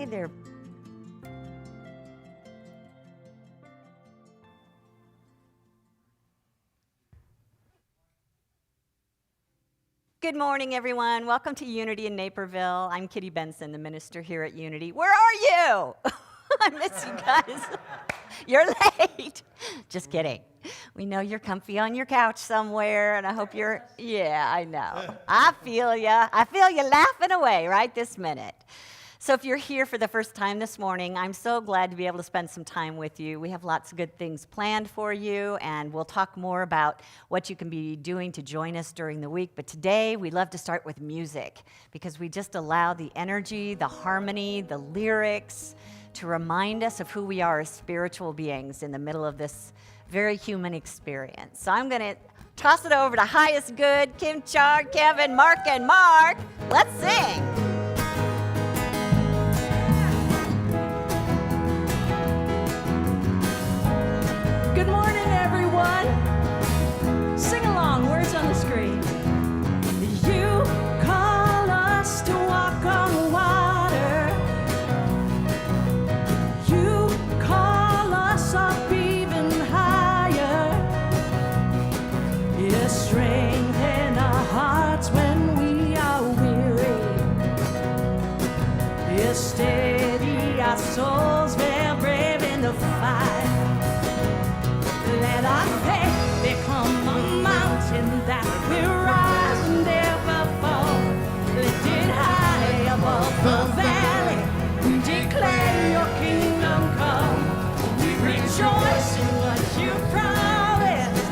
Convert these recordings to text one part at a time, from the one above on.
Hey there. Good morning, everyone. Welcome to Unity in Naperville. I'm Kitty Benson, the minister here at Unity. Where are you? I miss you guys. You're late. Just kidding. We know you're comfy on your couch somewhere, and I hope you're, yeah, I know. I feel you. I feel you laughing away right this minute. So if you're here for the first time this morning, I'm so glad to be able to spend some time with you. We have lots of good things planned for you, and we'll talk more about what you can be doing to join us during the week. But today, we love to start with music because we just allow the energy, the harmony, the lyrics to remind us of who we are as spiritual beings in the middle of this very human experience. So I'm going to toss it over to Highest Good, Kim Chard, Kevin, Mark, and Mark. Let's sing. Good morning, everyone. Sing along, words on the screen. You call us to walk on water. You call us up even higher. You strengthen our hearts when we are weary. You steady our souls, we're brave in the fight. Let our faith become a mountain that will rise and never fall. Lifted high above the valley, we declare your kingdom come. We rejoice in what you promised,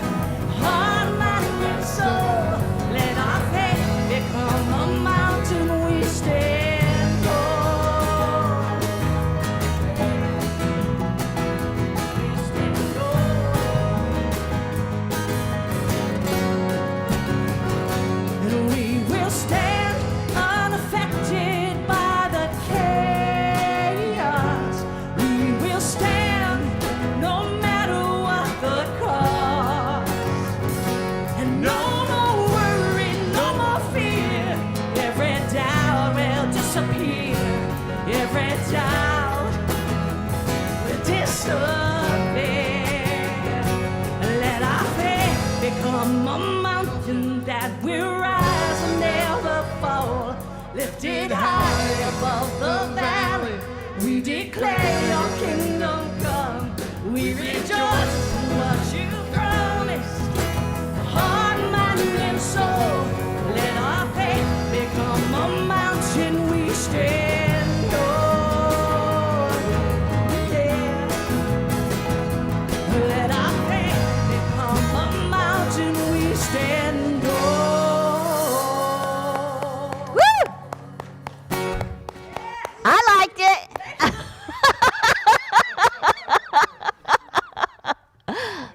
heart, mind, and soul. Let our faith become a mountain we stand on. We stand on. And we will stand unaffected by the chaos. We will stand no matter what the cost. And no more worry, no more fear. Every doubt will disappear. Every doubt will disappear. Let our faith become a mountain that will rise and never fall. Lifted high above the valley, we declare your kingdom come. We rejoice in what you promised, heart, mind, and soul. Let our faith become a mountain we stand on. Yeah. Let our faith become a mountain we stand on. Woo! I liked it.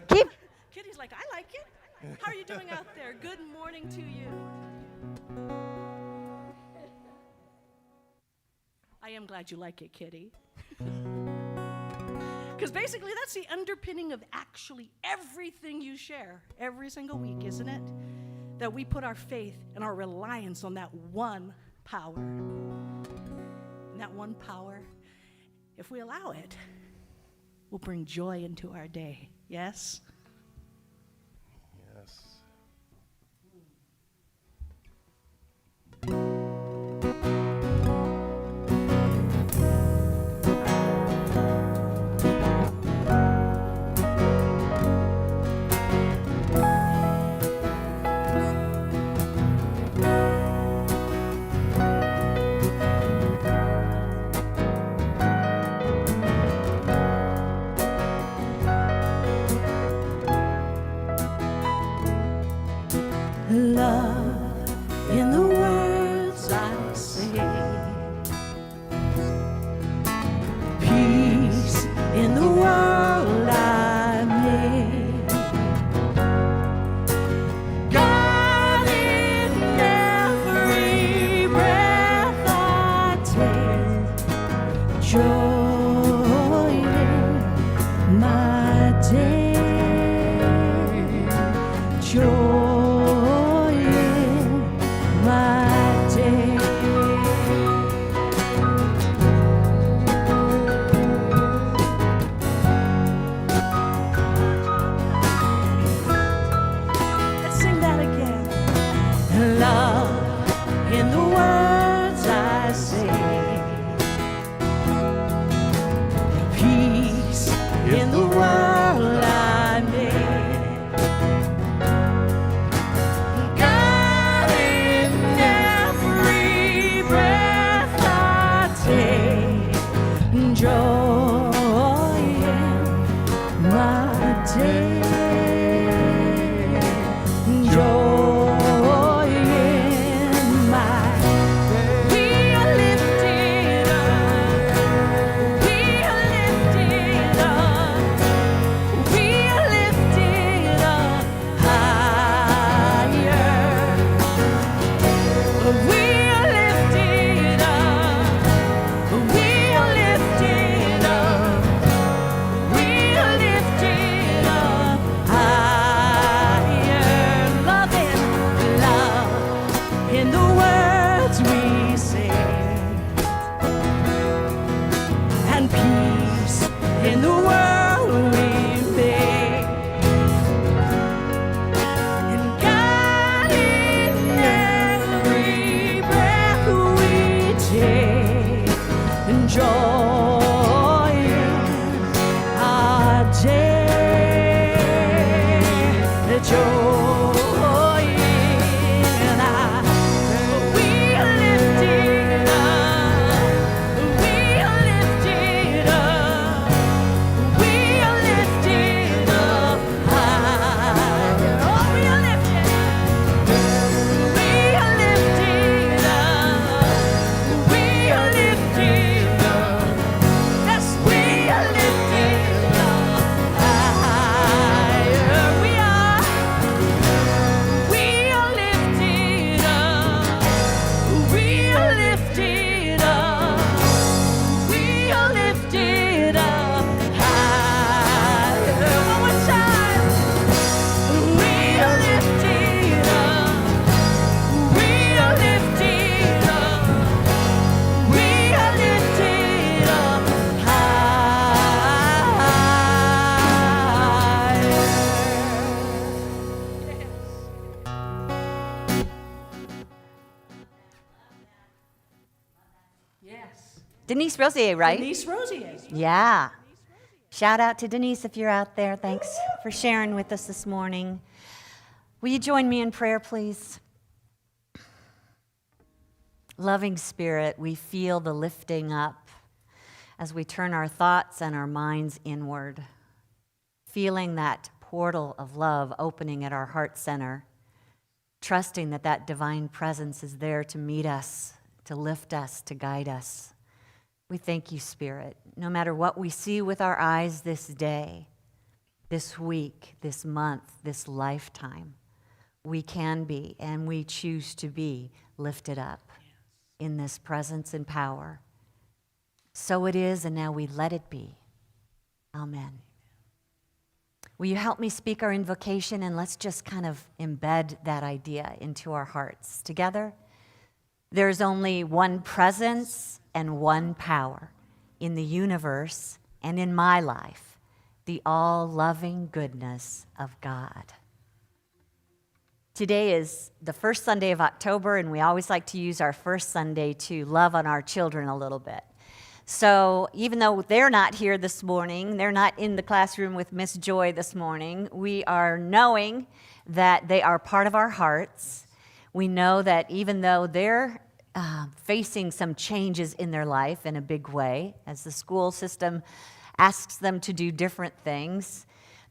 Keep. Kitty's like, I like it. How are you doing out there? Good morning to you. I am glad you like it, Kitty. Because basically that's the underpinning of actually everything you share every single week, isn't it? That we put our faith and our reliance on that one power. And that one power, if we allow it, will bring joy into our day. Yes? Yes. Love in the words I say, peace in the world I made, God in every breath I take, joy in my day, joy. My day. joy our day, joy in our, we lift it up, we lift it up, we lift it up high. Oh, we lift it, we lift it up, we lift it up, yes, we lift it up higher. We are lifted up, we are lifted up, we are lifted up higher. One more time. We are lifted up, we are lifted up, we are lifted up higher. Yes. Denise Rosier, right? Denise Rosier. Yeah. Shout out to Denise if you're out there. Thanks for sharing with us this morning. Will you join me in prayer, please? Loving Spirit, we feel the lifting up as we turn our thoughts and our minds inward, feeling that portal of love opening at our heart center, trusting that that divine presence is there to meet us, to lift us, to guide us. We thank you, Spirit. No matter what we see with our eyes this day, this week, this month, this lifetime, we can be and we choose to be lifted up in this presence and power. So it is, and now we let it be. Amen. Will you help me speak our invocation, and let's just kind of embed that idea into our hearts together? There's only one presence and one power in the universe and in my life, the all-loving goodness of God. Today is the first Sunday of October, and we always like to use our first Sunday to love on our children a little bit. So even though they're not here this morning, they're not in the classroom with Miss Joy this morning, we are knowing that they are part of our hearts. We know that even though they're facing some changes in their life in a big way, as the school system asks them to do different things,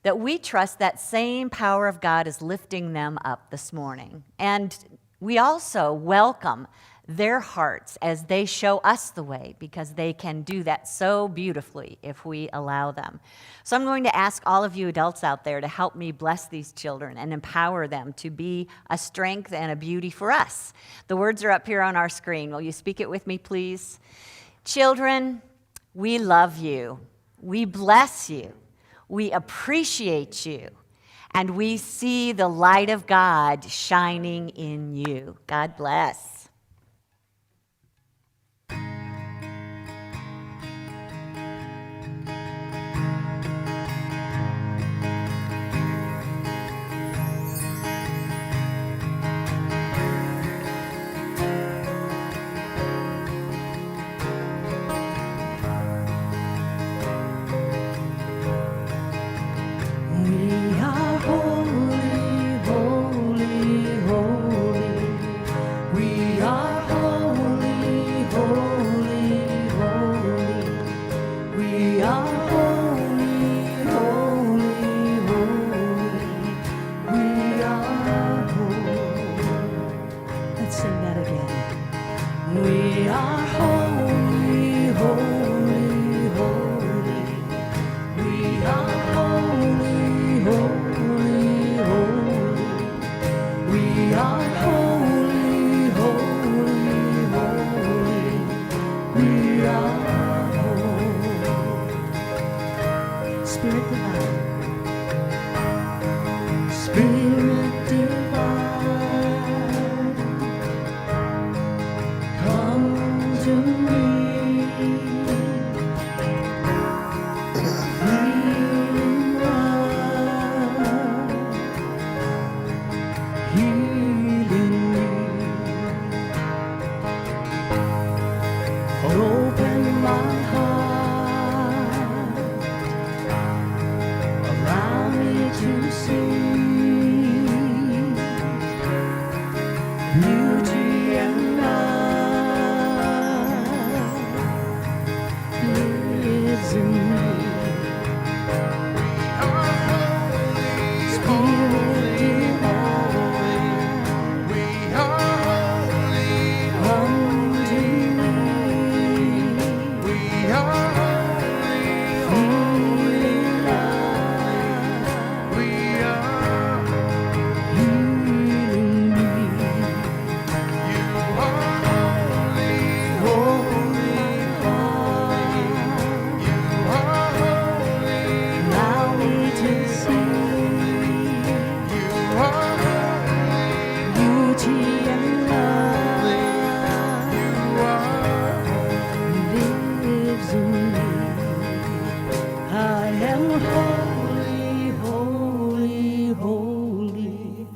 that we trust that same power of God is lifting them up this morning. And we also welcome their hearts as they show us the way, because they can do that so beautifully if we allow them. So I'm going to ask all of you adults out there to help me bless these children and empower them to be a strength and a beauty for us. The words are up here on our screen. Will you speak it with me, please? Children, we love you. We bless you. We appreciate you. And we see the light of God shining in you. God bless. Open my lives in me. Spirit divine, come to me. Feeling love, healing me. Allow me to see beauty and love lives in me. I am holy, holy, holy.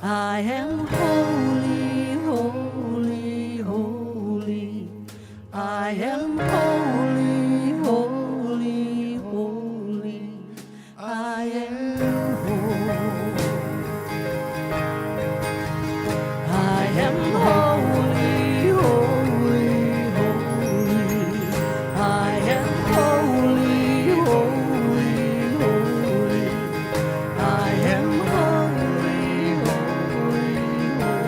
I am holy, holy, holy. I am holy, holy, holy. I am holy. I am holy, holy, holy. I am holy, holy, holy. I am holy, holy,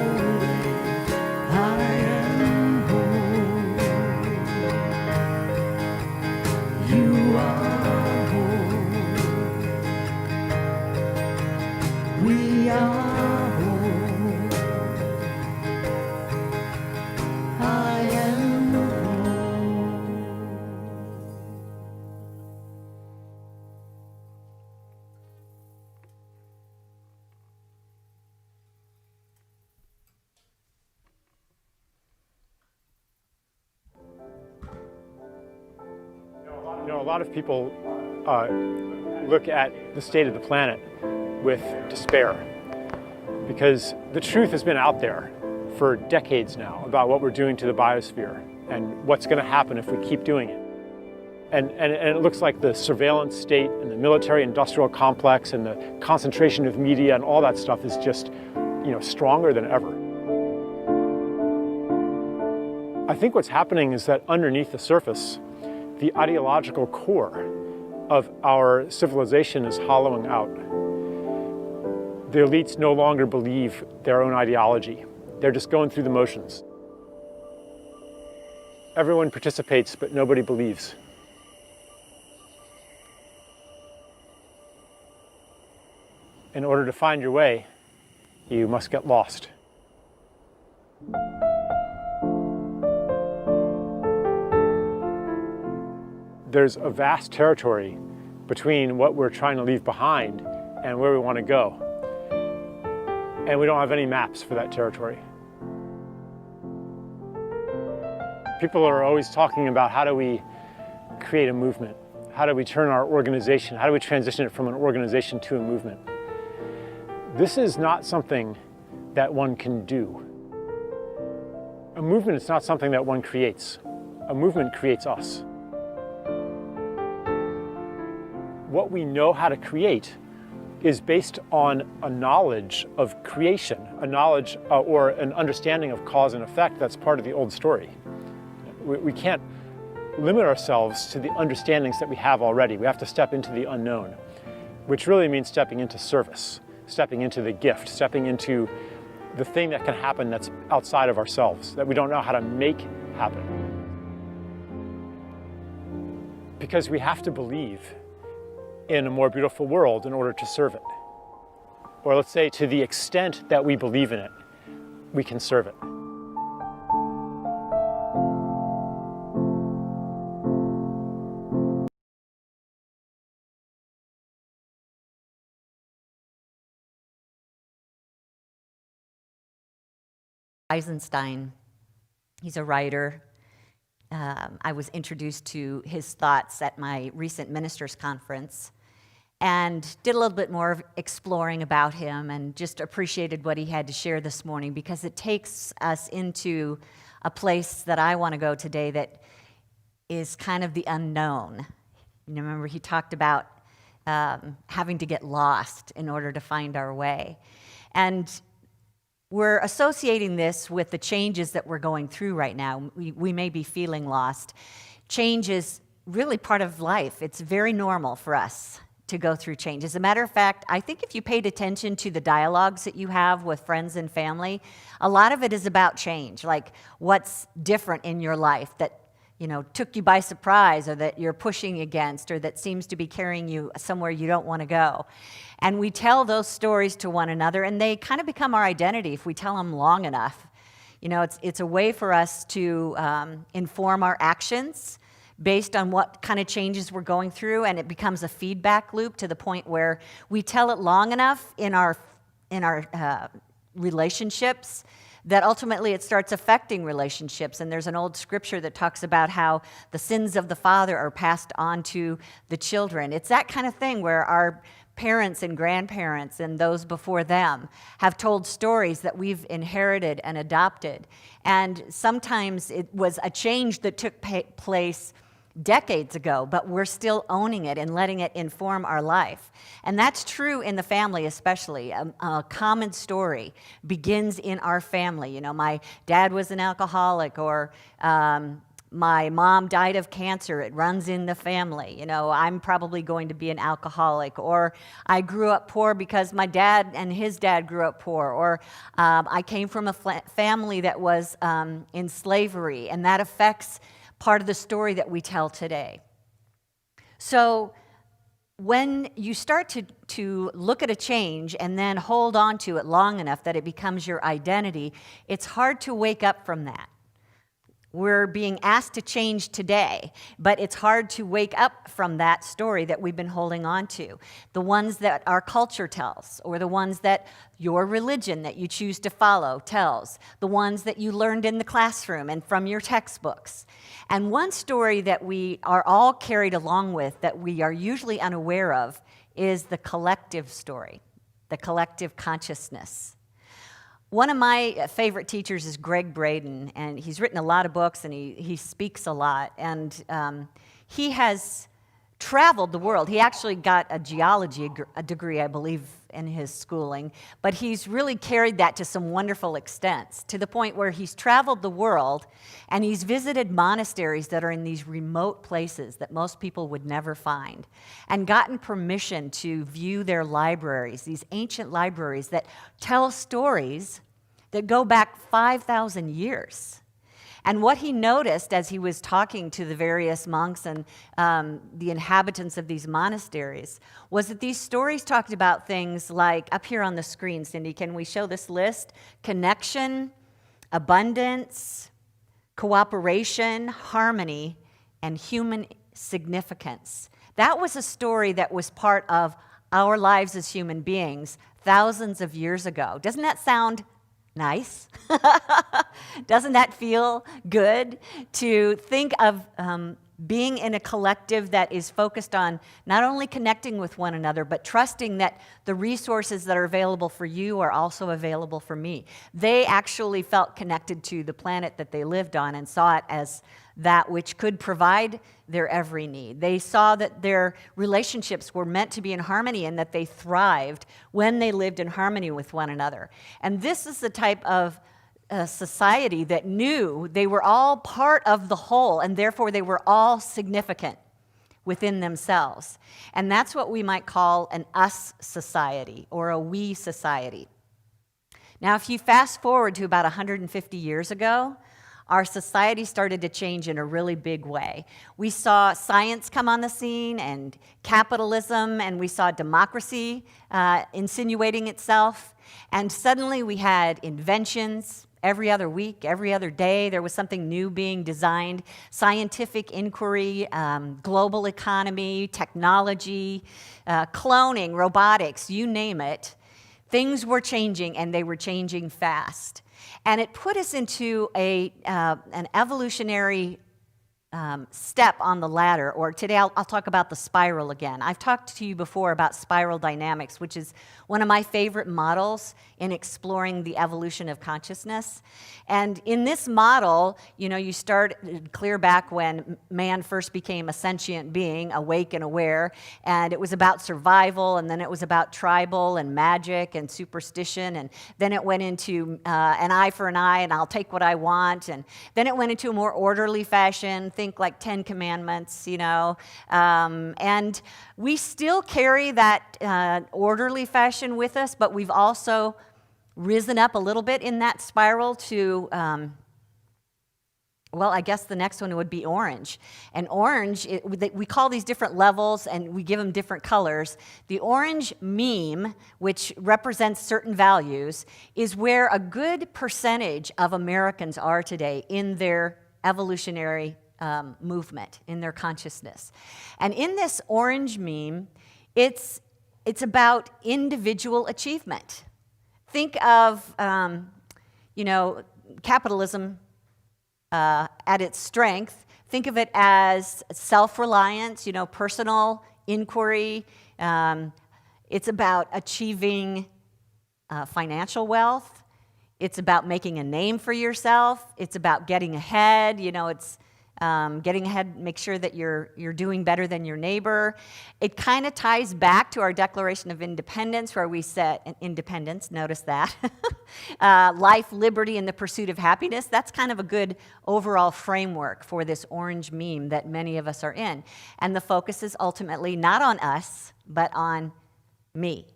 holy. I am holy. You are holy. We are holy. I am holy. A lot of people look at the state of the planet with despair because the truth has been out there for decades now about what we're doing to the biosphere and what's going to happen if we keep doing it. And it looks like the surveillance state and the military-industrial complex and the concentration of media and all that stuff is just, stronger than ever. I think what's happening is that underneath the surface, the ideological core of our civilization is hollowing out. The elites no longer believe their own ideology. They're just going through the motions. Everyone participates, but nobody believes. In order to find your way, you must get lost. There's a vast territory between what we're trying to leave behind and where we want to go. And we don't have any maps for that territory. People are always talking about how do we create a movement? How do we turn our organization? How do we transition it from an organization to a movement? This is not something that one can do. A movement is not something that one creates. A movement creates us. What we know how to create is based on a knowledge of creation, a knowledge or an understanding of cause and effect that's part of the old story. We can't limit ourselves to the understandings that we have already. We have to step into the unknown, which really means stepping into service, stepping into the gift, stepping into the thing that can happen that's outside of ourselves, that we don't know how to make happen. Because we have to believe in a more beautiful world in order to serve it. Or let's say to the extent that we believe in it, we can serve it. Eisenstein, he's a writer. I was introduced to his thoughts at my recent ministers' conference and did a little bit more of exploring about him and just appreciated what he had to share this morning because it takes us into a place that I want to go today that is kind of the unknown. Remember, he talked about having to get lost in order to find our way. And we're associating this with the changes that we're going through right now. We may be feeling lost. Change is really part of life. It's very normal for us to go through change. As a matter of fact, I think if you paid attention to the dialogues that you have with friends and family, a lot of it is about change, like what's different in your life that took you by surprise, or that you're pushing against, or that seems to be carrying you somewhere you don't want to go. And we tell those stories to one another, and they kind of become our identity if we tell them long enough. It's a way for us to inform our actions based on what kind of changes we're going through, and it becomes a feedback loop to the point where we tell it long enough in our relationships that ultimately it starts affecting relationships. And there's an old scripture that talks about how the sins of the father are passed on to the children. It's that kind of thing where our parents and grandparents and those before them have told stories that we've inherited and adopted. And sometimes it was a change that took place decades ago, but we're still owning it and letting it inform our life. And that's true in the family especially. A common story begins in our family. My dad was an alcoholic, or my mom died of cancer. It runs in the family. I'm probably going to be an alcoholic, or I grew up poor because my dad and his dad grew up poor, or I came from a family that was in slavery, and that affects part of the story that we tell today. So when you start to look at a change and then hold on to it long enough that it becomes your identity, it's hard to wake up from that. We're being asked to change today, but it's hard to wake up from that story that we've been holding on to. The ones that our culture tells, or the ones that your religion that you choose to follow tells, the ones that you learned in the classroom and from your textbooks. And one story that we are all carried along with that we are usually unaware of is the collective story, the collective consciousness. One of my favorite teachers is Greg Braden, and he's written a lot of books, and he speaks a lot. And he has traveled the world. He actually got a geology degree, I believe, in his schooling, but he's really carried that to some wonderful extents, to the point where he's traveled the world, and he's visited monasteries that are in these remote places that most people would never find, and gotten permission to view their libraries, these ancient libraries that tell stories that go back 5,000 years. And what he noticed as he was talking to the various monks and the inhabitants of these monasteries was that these stories talked about things like, up here on the screen, Cindy, can we show this list? Connection, abundance, cooperation, harmony, and human significance. That was a story that was part of our lives as human beings thousands of years ago. Doesn't that sound nice? Doesn't that feel good to think of being in a collective that is focused on not only connecting with one another, but trusting that the resources that are available for you are also available for me? They actually felt connected to the planet that they lived on and saw it as that which could provide their every need. They saw that their relationships were meant to be in harmony and that they thrived when they lived in harmony with one another. And this is the type of society that knew they were all part of the whole, and therefore they were all significant within themselves. And that's what we might call an us society or a we society. Now, if you fast forward to about 150 years ago, our society started to change in a really big way. We saw science come on the scene and capitalism, and we saw democracy insinuating itself. And suddenly we had inventions. Every other week, every other day, there was something new being designed. Scientific inquiry, global economy, technology, cloning, robotics, you name it. Things were changing, and they were changing fast. And it put us into an evolutionary step on the ladder, or today I'll talk about the spiral again. I've talked to you before about spiral dynamics, which is one of my favorite models in exploring the evolution of consciousness. And in this model, you start clear back when man first became a sentient being, awake and aware, and it was about survival, and then it was about tribal and magic and superstition, and then it went into an eye for an eye, and I'll take what I want, and then it went into a more orderly fashion. think like 10 Commandments, and we still carry that orderly fashion with us, but we've also risen up a little bit in that spiral to, I guess the next one would be orange. And orange, we call these different levels and we give them different colors. The orange meme, which represents certain values, is where a good percentage of Americans are today in their evolutionary movement, in their consciousness. And in this orange meme, it's about individual achievement. Think of, capitalism at its strength. Think of it as self-reliance, personal inquiry. It's about achieving financial wealth. It's about making a name for yourself. It's about getting ahead. It's getting ahead, make sure that you're doing better than your neighbor. It kind of ties back to our Declaration of Independence, where we set independence, notice that. Life, liberty, and the pursuit of happiness. That's kind of a good overall framework for this orange meme that many of us are in. And the focus is ultimately not on us, but on me.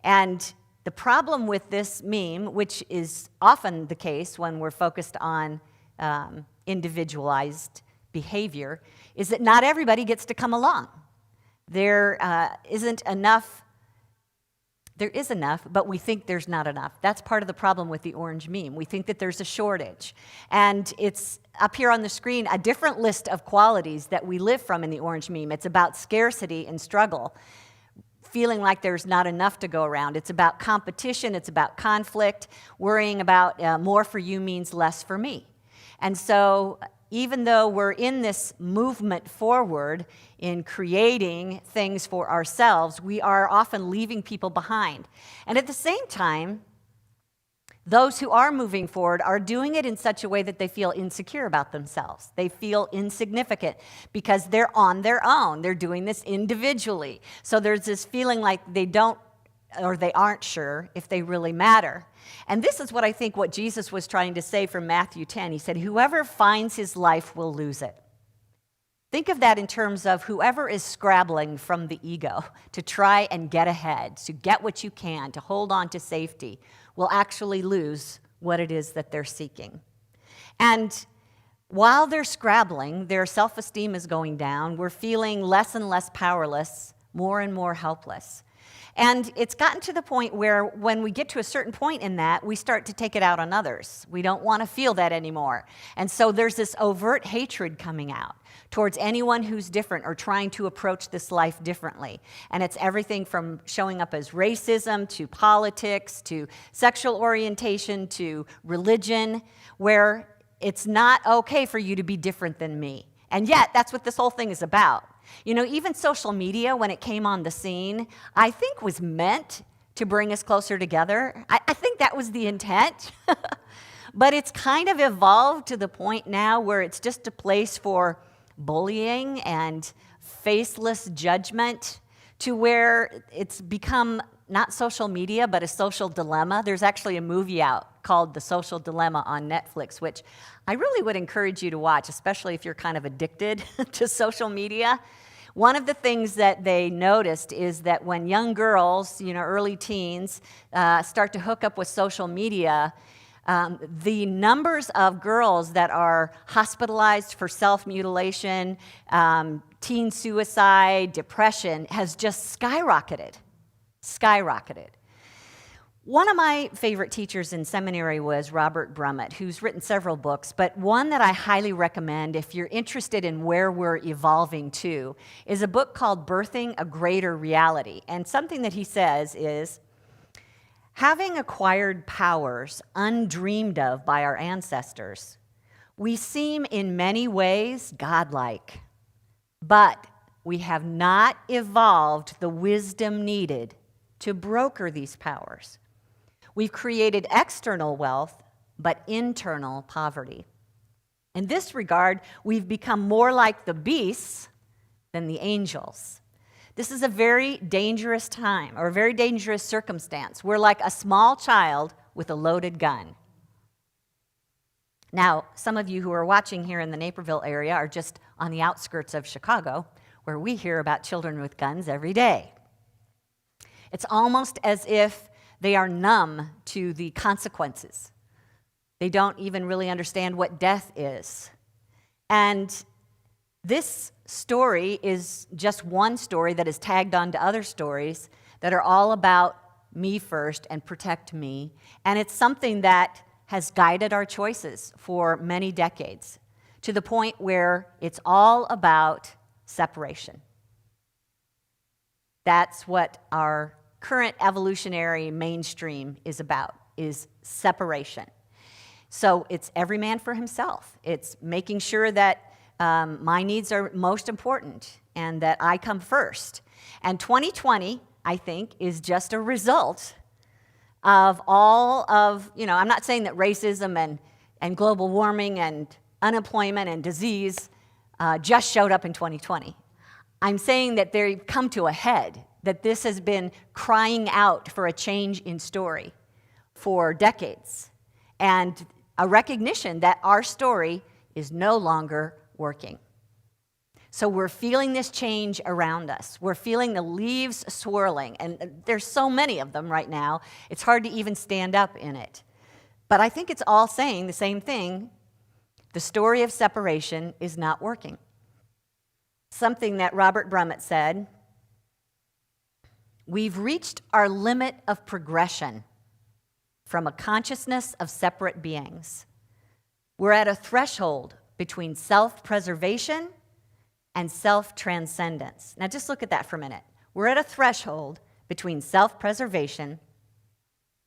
And the problem with this meme, which is often the case when we're focused on individualized behavior, is that not everybody gets to come along. There isn't enough. There is enough, but we think there's not enough. That's part of the problem with the orange meme. We think that there's a shortage. And it's up here on the screen, a different list of qualities that we live from in the orange meme. It's about scarcity and struggle, feeling like there's not enough to go around. It's about competition. It's about conflict. Worrying about more for you means less for me. And so even though we're in this movement forward in creating things for ourselves, we are often leaving people behind. And at the same time, those who are moving forward are doing it in such a way that they feel insecure about themselves. They feel insignificant because they're on their own. They're doing this individually. So there's this feeling like they don't, or they aren't sure if they really matter. And this is what Jesus was trying to say from Matthew 10. He said, whoever finds his life will lose it. Think of that in terms of whoever is scrabbling from the ego to try and get ahead, to get what you can, to hold on to safety, will actually lose what it is that they're seeking. And while they're scrabbling, their self-esteem is going down. We're feeling less and less powerless, more and more helpless. And it's gotten to the point where when we get to a certain point in that, we start to take it out on others. We don't want to feel that anymore. And so there's this overt hatred coming out towards anyone who's different or trying to approach this life differently. And it's everything from showing up as racism to politics to sexual orientation to religion, where it's not okay for you to be different than me. And yet, that's what this whole thing is about. Even social media, when it came on the scene, I think was meant to bring us closer together. I think that was the intent. But it's kind of evolved to the point now where it's just a place for bullying and faceless judgment, to where it's become not social media, but a social dilemma. There's actually a movie out called The Social Dilemma on Netflix, which I really would encourage you to watch, especially if you're kind of addicted to social media. One of the things that they noticed is that when young girls, early teens, start to hook up with social media, the numbers of girls that are hospitalized for self-mutilation, teen suicide, depression has just skyrocketed. One of my favorite teachers in seminary was Robert Brummett, who's written several books, but one that I highly recommend if you're interested in where we're evolving to is a book called Birthing a Greater Reality. And something that he says is, having acquired powers undreamed of by our ancestors, we seem in many ways godlike, but we have not evolved the wisdom needed to broker these powers. We've created external wealth, but internal poverty. In this regard, we've become more like the beasts than the angels. This is a very dangerous time, or a very dangerous circumstance. We're like a small child with a loaded gun. Now, some of you who are watching here in the Naperville area are just on the outskirts of Chicago, where we hear about children with guns every day. It's almost as if they are numb to the consequences. They don't even really understand what death is. And this story is just one story that is tagged onto other stories that are all about me first and protect me. And it's something that has guided our choices for many decades, to the point where it's all about separation. That's what our current evolutionary mainstream is about, is separation. So it's every man for himself. It's making sure that my needs are most important and that I come first. And 2020, I think, is just a result of all of, I'm not saying that racism and global warming and unemployment and disease just showed up in 2020. I'm saying that they've come to a head, that this has been crying out for a change in story for decades, and a recognition that our story is no longer working. So we're feeling this change around us. We're feeling the leaves swirling, and there's so many of them right now, it's hard to even stand up in it. But I think it's all saying the same thing. The story of separation is not working. Something that Robert Brummett said, we've reached our limit of progression from a consciousness of separate beings. We're at a threshold between self-preservation and self-transcendence. Now just look at that for a minute. We're at a threshold between self-preservation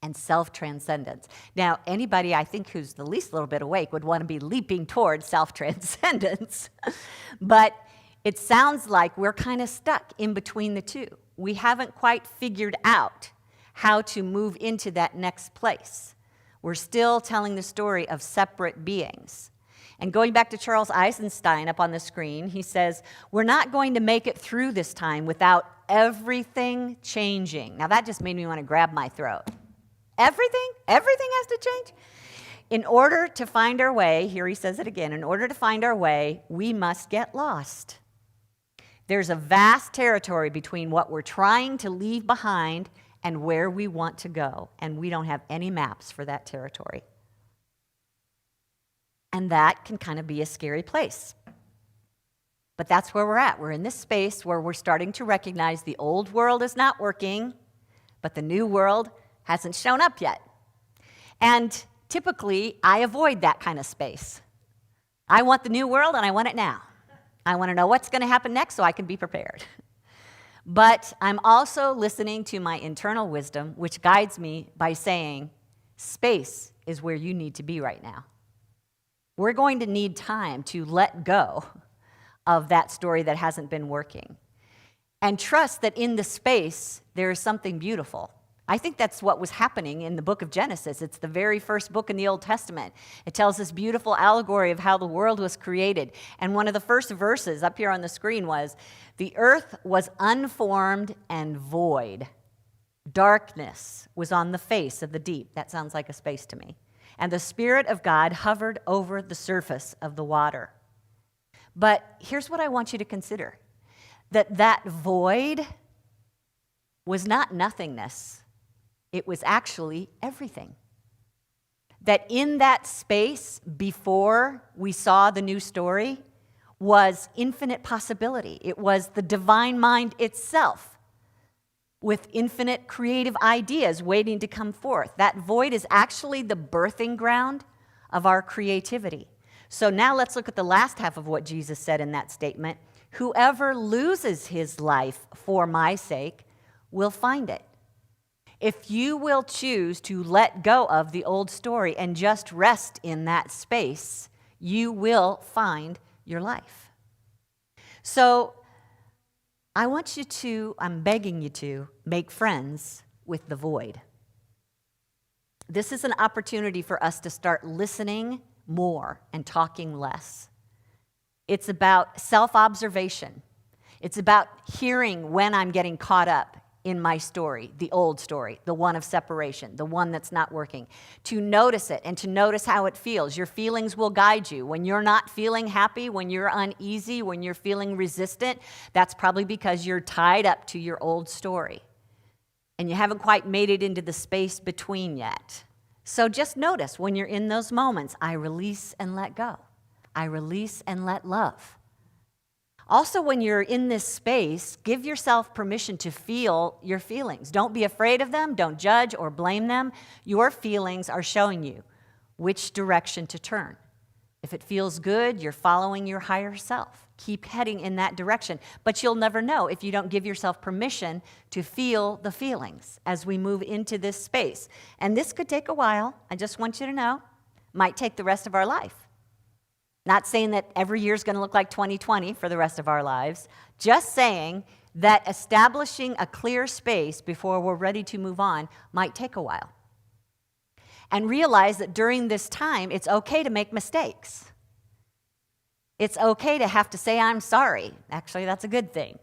and self-transcendence. Now, anybody I think who's the least little bit awake would want to be leaping towards self-transcendence. But it sounds like we're kind of stuck in between the two. We haven't quite figured out how to move into that next place. We're still telling the story of separate beings. And going back to Charles Eisenstein up on the screen, he says, we're not going to make it through this time without everything changing. Now that just made me want to grab my throat. Everything? Everything has to change? In order to find our way, here he says it again, in order to find our way, we must get lost. There's a vast territory between what we're trying to leave behind and where we want to go, and we don't have any maps for that territory. And that can kind of be a scary place. But that's where we're at. We're in this space where we're starting to recognize the old world is not working, but the new world hasn't shown up yet. And typically, I avoid that kind of space. I want the new world, and I want it now. I want to know what's going to happen next so I can be prepared. But I'm also listening to my internal wisdom, which guides me by saying, space is where you need to be right now. We're going to need time to let go of that story that hasn't been working and trust that in the space there is something beautiful. I think that's what was happening in the book of Genesis. It's the very first book in the Old Testament. It tells this beautiful allegory of how the world was created. And one of the first verses up here on the screen was, the earth was unformed and void. Darkness was on the face of the deep. That sounds like a space to me. And the Spirit of God hovered over the surface of the water. But here's what I want you to consider. That void was not nothingness. It was actually everything. That in that space before we saw the new story was infinite possibility. It was the divine mind itself with infinite creative ideas waiting to come forth. That void is actually the birthing ground of our creativity. So now let's look at the last half of what Jesus said in that statement. Whoever loses his life for my sake will find it. If you will choose to let go of the old story and just rest in that space, you will find your life. So I want you to, I'm begging you to, make friends with the void. This is an opportunity for us to start listening more and talking less. It's about self-observation. It's about hearing when I'm getting caught up in my story, the old story, the one of separation, the one that's not working, to notice it and to notice how it feels. Your feelings will guide you. When you're not feeling happy, when you're uneasy, when you're feeling resistant, that's probably because you're tied up to your old story and you haven't quite made it into the space between yet. So just notice when you're in those moments, I release and let go. I release and let love. Also, when you're in this space, give yourself permission to feel your feelings. Don't be afraid of them. Don't judge or blame them. Your feelings are showing you which direction to turn. If it feels good, you're following your higher self. Keep heading in that direction. But you'll never know if you don't give yourself permission to feel the feelings as we move into this space. And this could take a while. I just want you to know. Might take the rest of our life. Not saying that every year is going to look like 2020 for the rest of our lives. Just saying that establishing a clear space before we're ready to move on might take a while. And realize that during this time, it's okay to make mistakes. It's okay to have to say, I'm sorry. Actually, that's a good thing.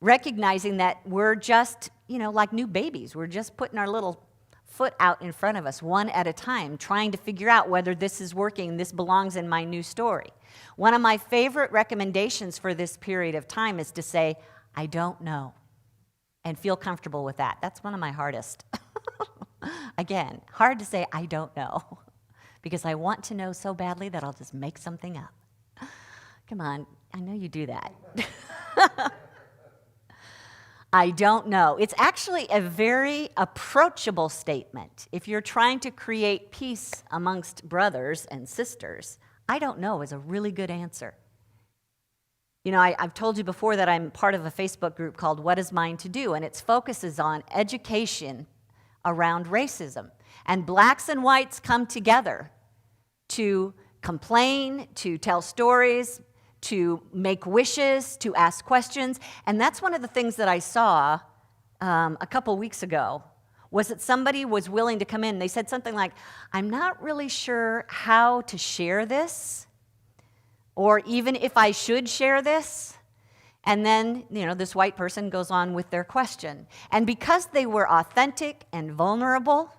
Recognizing that we're just, like new babies. We're just putting our little foot out in front of us, one at a time, trying to figure out whether this is working, this belongs in my new story. One of my favorite recommendations for this period of time is to say, I don't know, and feel comfortable with that. That's one of my hardest. Again, hard to say, I don't know, because I want to know so badly that I'll just make something up. Come on, I know you do that. I don't know. It's actually a very approachable statement. If you're trying to create peace amongst brothers and sisters, I don't know is a really good answer. I've told you before that I'm part of a Facebook group called What Is Mine to Do, and its focus is on education around racism. And blacks and whites come together to complain, to tell stories, to make wishes, to ask questions. And that's one of the things that I saw a couple weeks ago, was that somebody was willing to come in. They said something like, I'm not really sure how to share this, or even if I should share this. And then, this white person goes on with their question. And because they were authentic and vulnerable,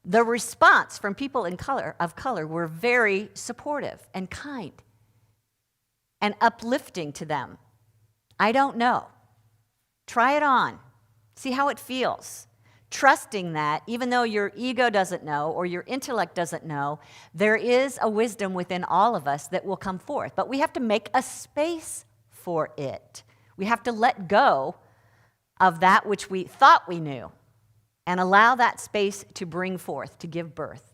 the response from people of color were very supportive and kind and uplifting to them. I don't know. Try it on. See how it feels. Trusting that even though your ego doesn't know or your intellect doesn't know, there is a wisdom within all of us that will come forth. But we have to make a space for it. We have to let go of that which we thought we knew and allow that space to bring forth, to give birth.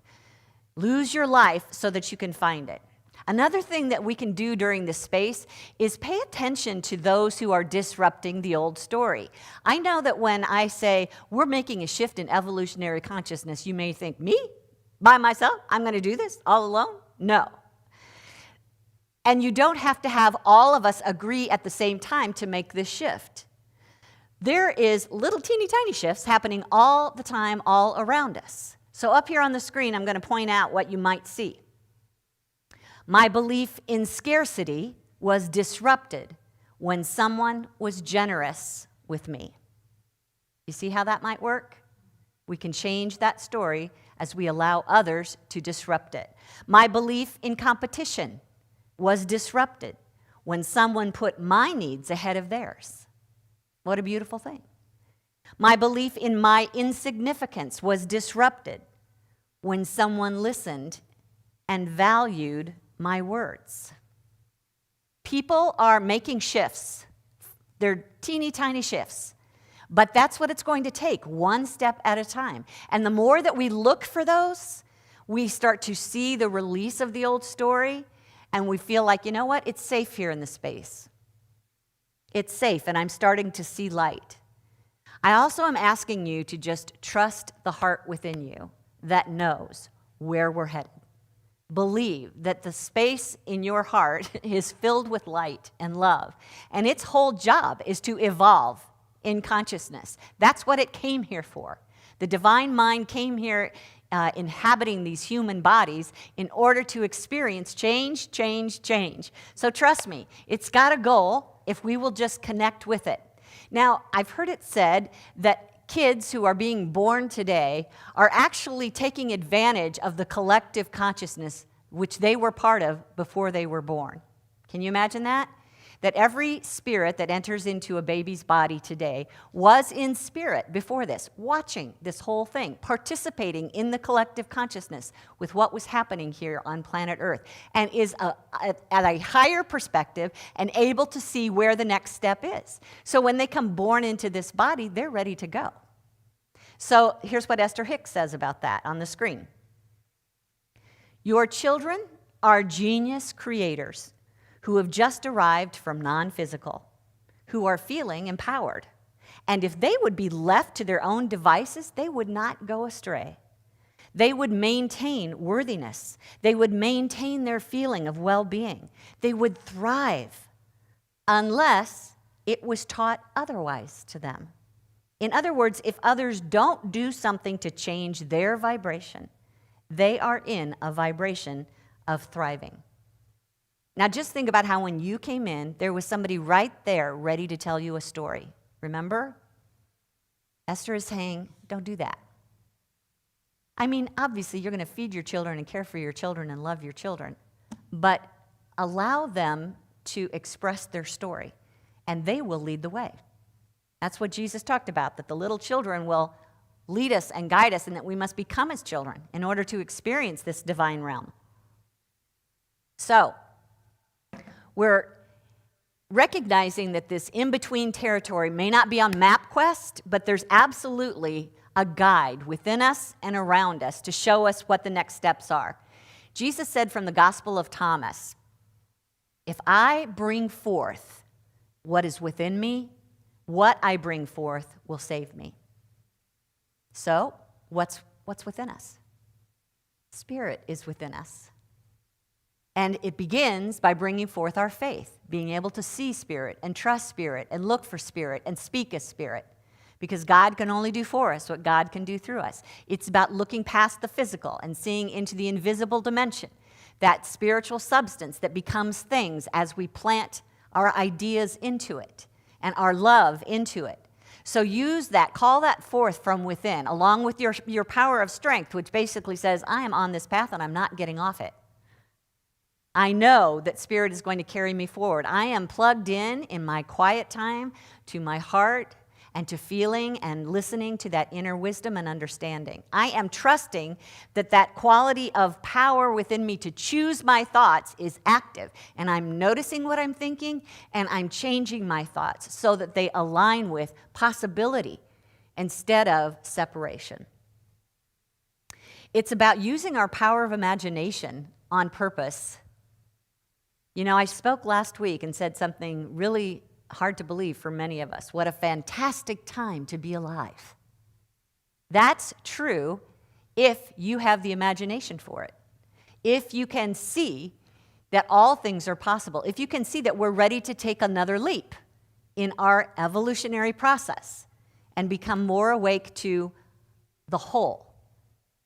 Lose your life so that you can find it. Another thing that we can do during this space is pay attention to those who are disrupting the old story. I know that when I say we're making a shift in evolutionary consciousness, you may think, me? By myself? I'm going to do this all alone? No. And you don't have to have all of us agree at the same time to make this shift. There is little teeny tiny shifts happening all the time, all around us. So up here on the screen, I'm going to point out what you might see. My belief in scarcity was disrupted when someone was generous with me. You see how that might work? We can change that story as we allow others to disrupt it. My belief in competition was disrupted when someone put my needs ahead of theirs. What a beautiful thing. My belief in my insignificance was disrupted when someone listened and valued my words. People are making shifts. They're teeny tiny shifts. But that's what it's going to take, one step at a time. And the more that we look for those, we start to see the release of the old story, and we feel like, you know what, it's safe here in the space. It's safe, and I'm starting to see light. I also am asking you to just trust the heart within you that knows where we're headed. Believe that the space in your heart is filled with light and love, and its whole job is to evolve in consciousness. That's what it came here for. The divine mind came here inhabiting these human bodies in order to experience change, change, change. So trust me, it's got a goal if we will just connect with it. Now, I've heard it said that kids who are being born today are actually taking advantage of the collective consciousness which they were part of before they were born. Can you imagine that? That every spirit that enters into a baby's body today was in spirit before this, watching this whole thing, participating in the collective consciousness with what was happening here on planet Earth, and is at a higher perspective and able to see where the next step is. So when they come born into this body, they're ready to go. So here's what Esther Hicks says about that on the screen. Your children are genius creators who have just arrived from non-physical, who are feeling empowered. And if they would be left to their own devices, they would not go astray. They would maintain worthiness. They would maintain their feeling of well-being. They would thrive unless it was taught otherwise to them. In other words, if others don't do something to change their vibration, they are in a vibration of thriving. Now just think about how when you came in, there was somebody right there ready to tell you a story. Remember? Esther is saying, don't do that. I mean, obviously you're going to feed your children and care for your children and love your children, but allow them to express their story, and they will lead the way. That's what Jesus talked about, that the little children will lead us and guide us, and that we must become as children in order to experience this divine realm. So, we're recognizing that this in-between territory may not be on MapQuest, but there's absolutely a guide within us and around us to show us what the next steps are. Jesus said from the Gospel of Thomas, if I bring forth what is within me, what I bring forth will save me. So, what's within us? Spirit is within us. And it begins by bringing forth our faith, being able to see Spirit and trust Spirit and look for Spirit and speak as Spirit. Because God can only do for us what God can do through us. It's about looking past the physical and seeing into the invisible dimension, that spiritual substance that becomes things as we plant our ideas into it and our love into it. So use that, call that forth from within, along with your power of strength, which basically says, I am on this path and I'm not getting off it. I know that Spirit is going to carry me forward. I am plugged in my quiet time to my heart and to feeling and listening to that inner wisdom and understanding. I am trusting that that quality of power within me to choose my thoughts is active, and I'm noticing what I'm thinking, and I'm changing my thoughts so that they align with possibility instead of separation. It's about using our power of imagination on purpose. You know, I spoke last week and said something really hard to believe for many of us. What a fantastic time to be alive. That's true if you have the imagination for it. If you can see that all things are possible. If you can see that we're ready to take another leap in our evolutionary process and become more awake to the whole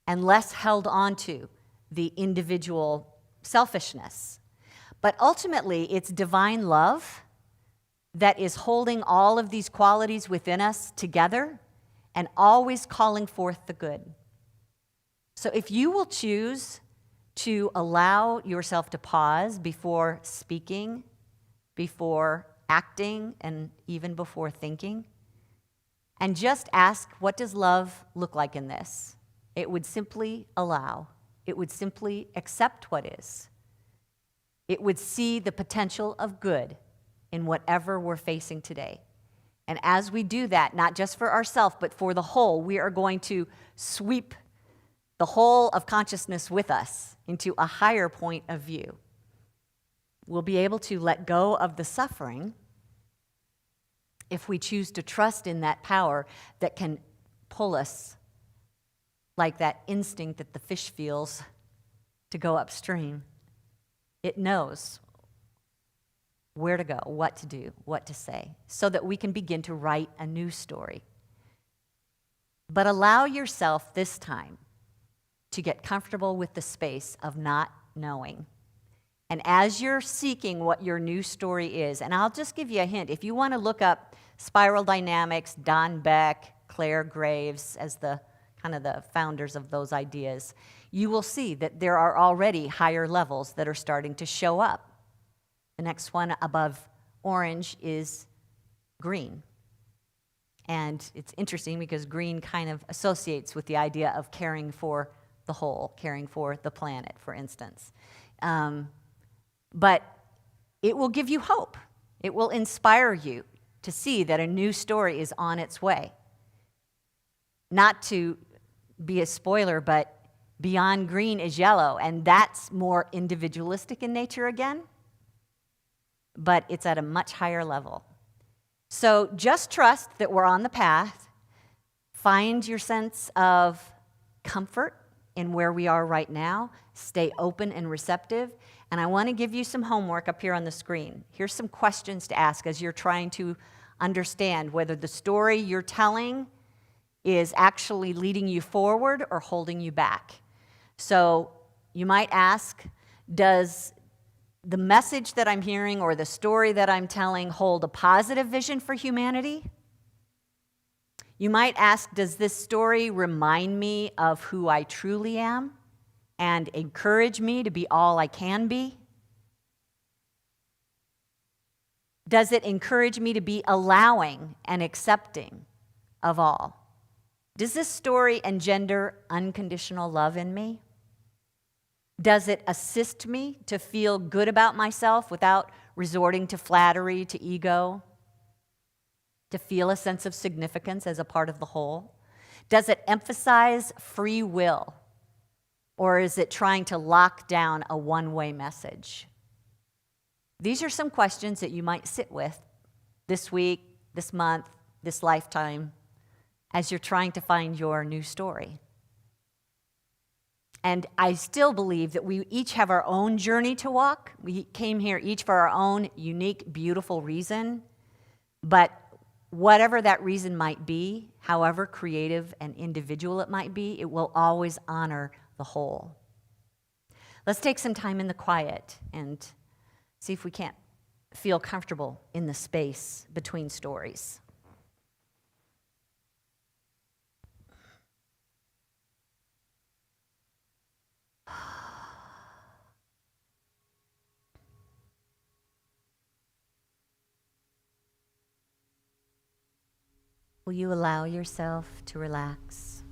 and less held on to the individual selfishness. But ultimately, it's divine love that is holding all of these qualities within us together and always calling forth the good. So if you will choose to allow yourself to pause before speaking, before acting, and even before thinking, and just ask, what does love look like in this? It would simply allow. It would simply accept what is. It would see the potential of good in whatever we're facing today. And as we do that, not just for ourselves, but for the whole, we are going to sweep the whole of consciousness with us into a higher point of view. We'll be able to let go of the suffering if we choose to trust in that power that can pull us like that instinct that the fish feels to go upstream. It knows where to go, what to do, what to say, so that we can begin to write a new story. But allow yourself this time to get comfortable with the space of not knowing And as you're seeking what your new story is, and I'll just give you a hint. If you want to look up spiral dynamics, Don Beck, Claire Graves as the kind of the founders of those ideas, you will see that there are already higher levels that are starting to show up. The next one above orange is green. And it's interesting because green kind of associates with the idea of caring for the whole, caring for the planet, for instance. But it will give you hope. It will inspire you to see that a new story is on its way. Not to be a spoiler, but beyond green is yellow, and that's more individualistic in nature again, but it's at a much higher level. So just trust that we're on the path. Find your sense of comfort in where we are right now. Stay open and receptive. And I want to give you some homework up here on the screen. Here's some questions to ask as you're trying to understand whether the story you're telling is actually leading you forward or holding you back. So you might ask, does the message that I'm hearing or the story that I'm telling hold a positive vision for humanity? You might ask, does this story remind me of who I truly am and encourage me to be all I can be? Does it encourage me to be allowing and accepting of all? Does this story engender unconditional love in me? Does it assist me to feel good about myself without resorting to flattery, to ego? To feel a sense of significance as a part of the whole? Does it emphasize free will? Or is it trying to lock down a one-way message? These are some questions that you might sit with this week, this month, this lifetime, as you're trying to find your new story. And I still believe that we each have our own journey to walk. We came here each for our own unique, beautiful reason. But whatever that reason might be, however creative and individual it might be, it will always honor the whole. Let's take some time in the quiet and see if we can't feel comfortable in the space between stories. Will you allow yourself to relax?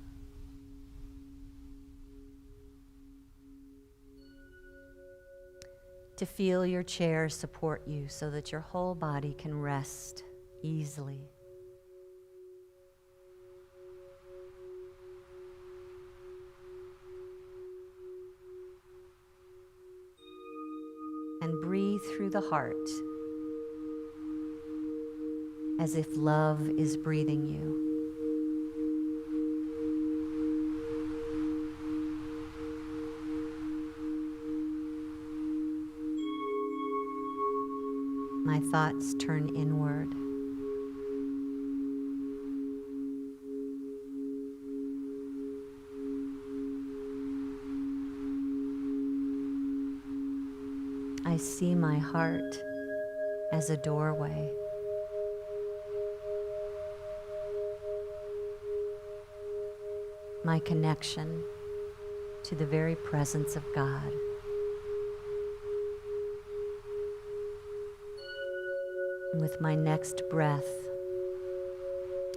To feel your chair support you so that your whole body can rest easily. And breathe through the heart, as if love is breathing you. My thoughts turn inward. I see my heart as a doorway. My connection to the very presence of God. With my next breath,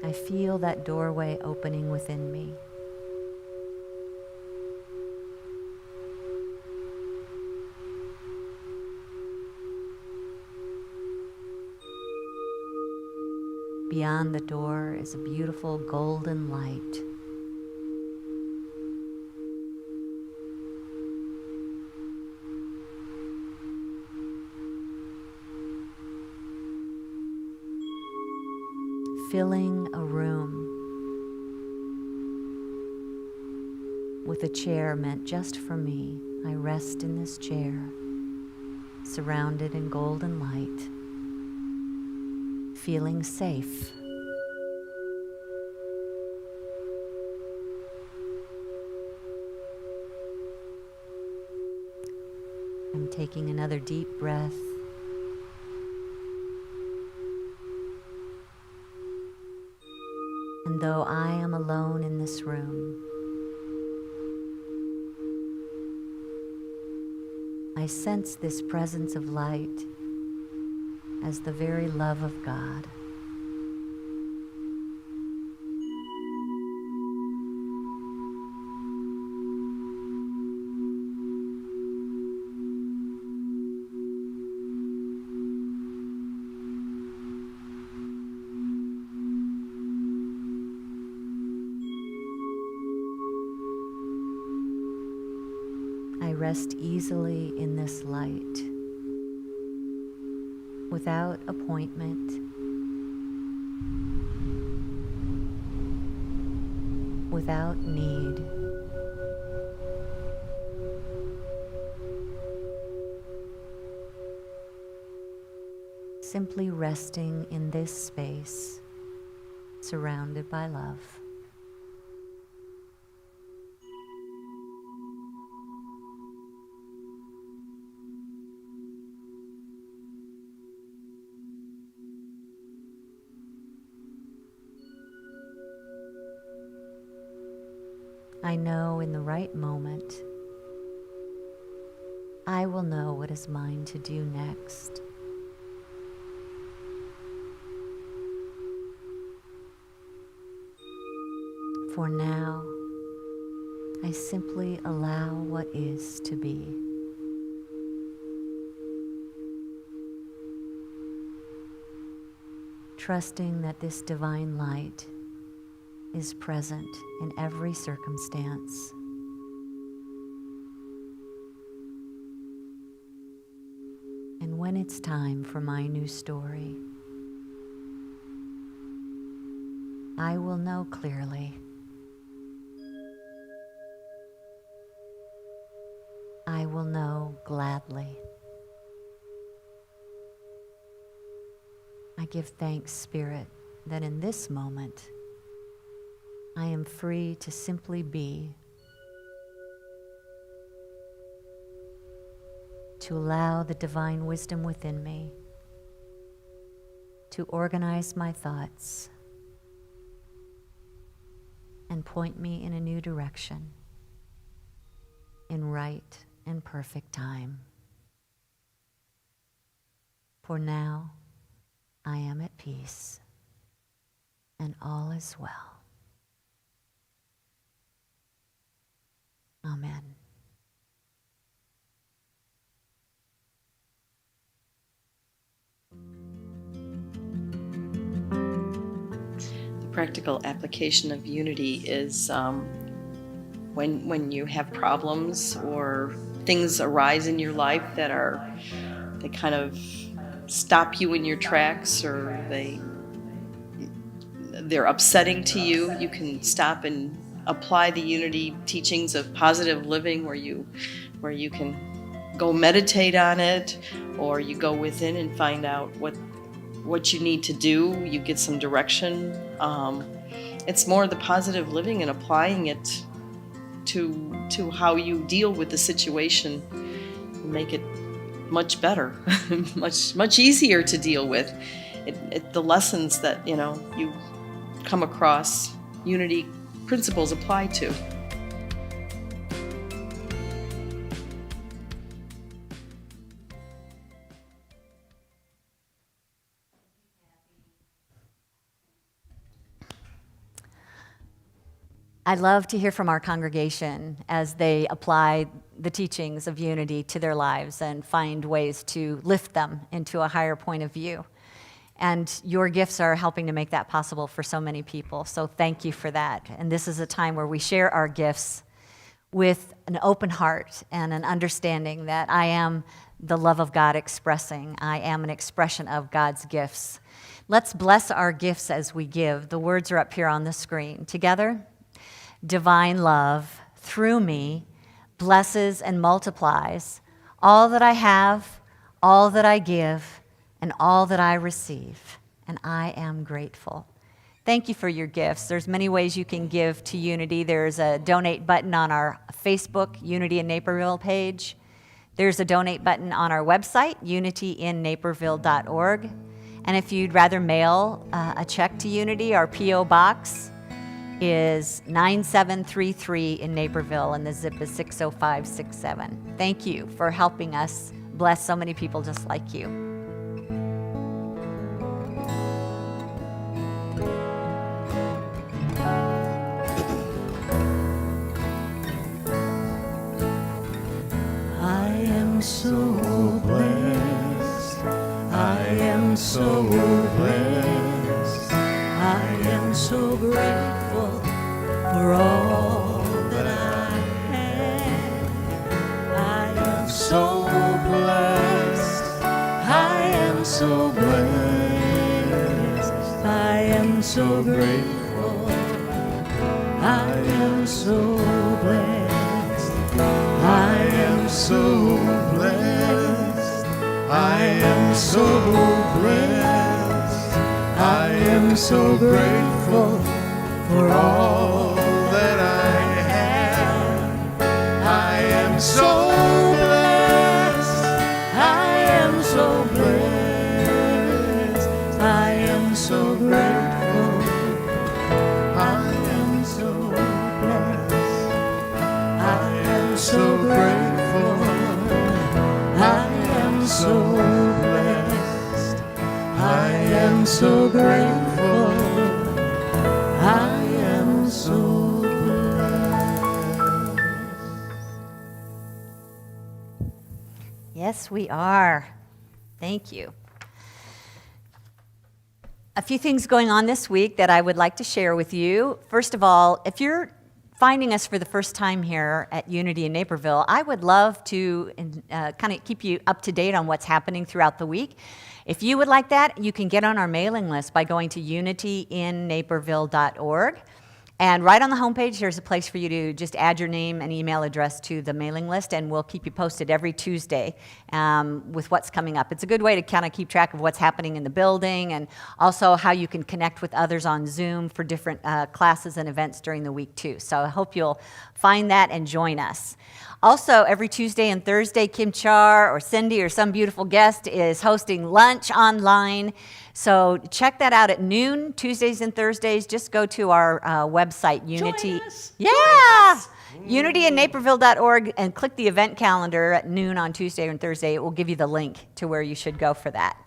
I feel that doorway opening within me. Beyond the door is a beautiful golden light. Filling a room with a chair meant just for me. I rest in this chair, surrounded in golden light, feeling safe. I'm Taking another deep breath. And though I am alone in this room, I sense this presence of light as the very love of God. I rest easily in this light, without appointment, without need. Simply resting in this space, surrounded by love. I know in the right moment, I will know what is mine to do next. For now, I simply allow what is to be. Trusting that this divine light is present in every circumstance. And when it's time for my new story, I will know clearly. I will know gladly. I give thanks, Spirit, that in this moment, I am free to simply be, to allow the divine wisdom within me to organize my thoughts and point me in a new direction in right and perfect time. For now, I am at peace and all is well. Amen. The practical application of unity is when you have problems or things arise in your life that kind of stop you in your tracks, or they're upsetting to you. You can stop and apply the unity teachings of positive living, where you can go meditate on it, or you go within and find out what you need to do. You get some direction. It's more the positive living and applying it to how you deal with the situation, make it much better, much easier to deal with. The lessons that you come across, unity principles apply to. I'd love to hear from our congregation as they apply the teachings of unity to their lives and find ways to lift them into a higher point of view. And your gifts are helping to make that possible for so many people. So thank you for that. And this is a time where we share our gifts with an open heart and an understanding that I am the love of God expressing. I am an expression of God's gifts. Let's bless our gifts as we give. The words are up here on the screen. Together, divine love through me blesses and multiplies all that I have, all that I give, and all that I receive, and I am grateful. Thank you for your gifts. There's many ways you can give to Unity. There's a donate button on our Facebook, Unity in Naperville page. There's a donate button on our website, unityinnaperville.org. And if you'd rather mail a check to Unity, our P.O. Box is 9733 in Naperville, and the zip is 60567. Thank you for helping us bless so many people just like you. I am so blessed. I am so blessed. I am so grateful for all that I have. I am so blessed. I am so blessed. I am so grateful. I am so blessed. I am so blessed. I am so blessed. I am so grateful for all that I have. I am so blessed. I am so blessed. I am so grateful. I am so blessed. I am so grateful. I am so blessed. I am so grateful. I am so blessed. Yes, we are. Thank you. A few things going on this week that I would like to share with you. First of all, if you're finding us for the first time here at Unity in Naperville, I would love to kind of keep you up to date on what's happening throughout the week. If you would like that, you can get on our mailing list by going to unityinnaperville.org. And right on the homepage, there's a place for you to just add your name and email address to the mailing list, and we'll keep you posted every Tuesday with what's coming up. It's a good way to kind of keep track of what's happening in the building, and also how you can connect with others on Zoom for different classes and events during the week too. So I hope you'll find that and join us. Also, every Tuesday and Thursday, Kim Char or Cindy or some beautiful guest is hosting lunch online. So check that out at noon, Tuesdays and Thursdays. Just go to our website, Unity. Join us. Yeah! unityinnaperville.org, and click the event calendar at noon on Tuesday and Thursday. It will give you the link to where you should go for that.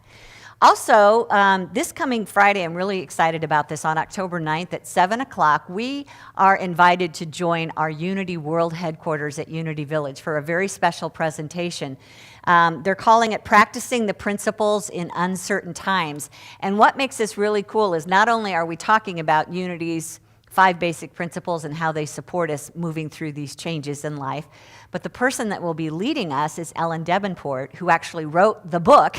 Also, this coming Friday, I'm really excited about this, on October 9th at 7 o'clock, we are invited to join our Unity World Headquarters at Unity Village for a very special presentation. They're calling it Practicing the Principles in Uncertain Times. And what makes this really cool is not only are we talking about Unity's 5 basic principles and how they support us moving through these changes in life, but the person that will be leading us is Ellen Debenport, who actually wrote the book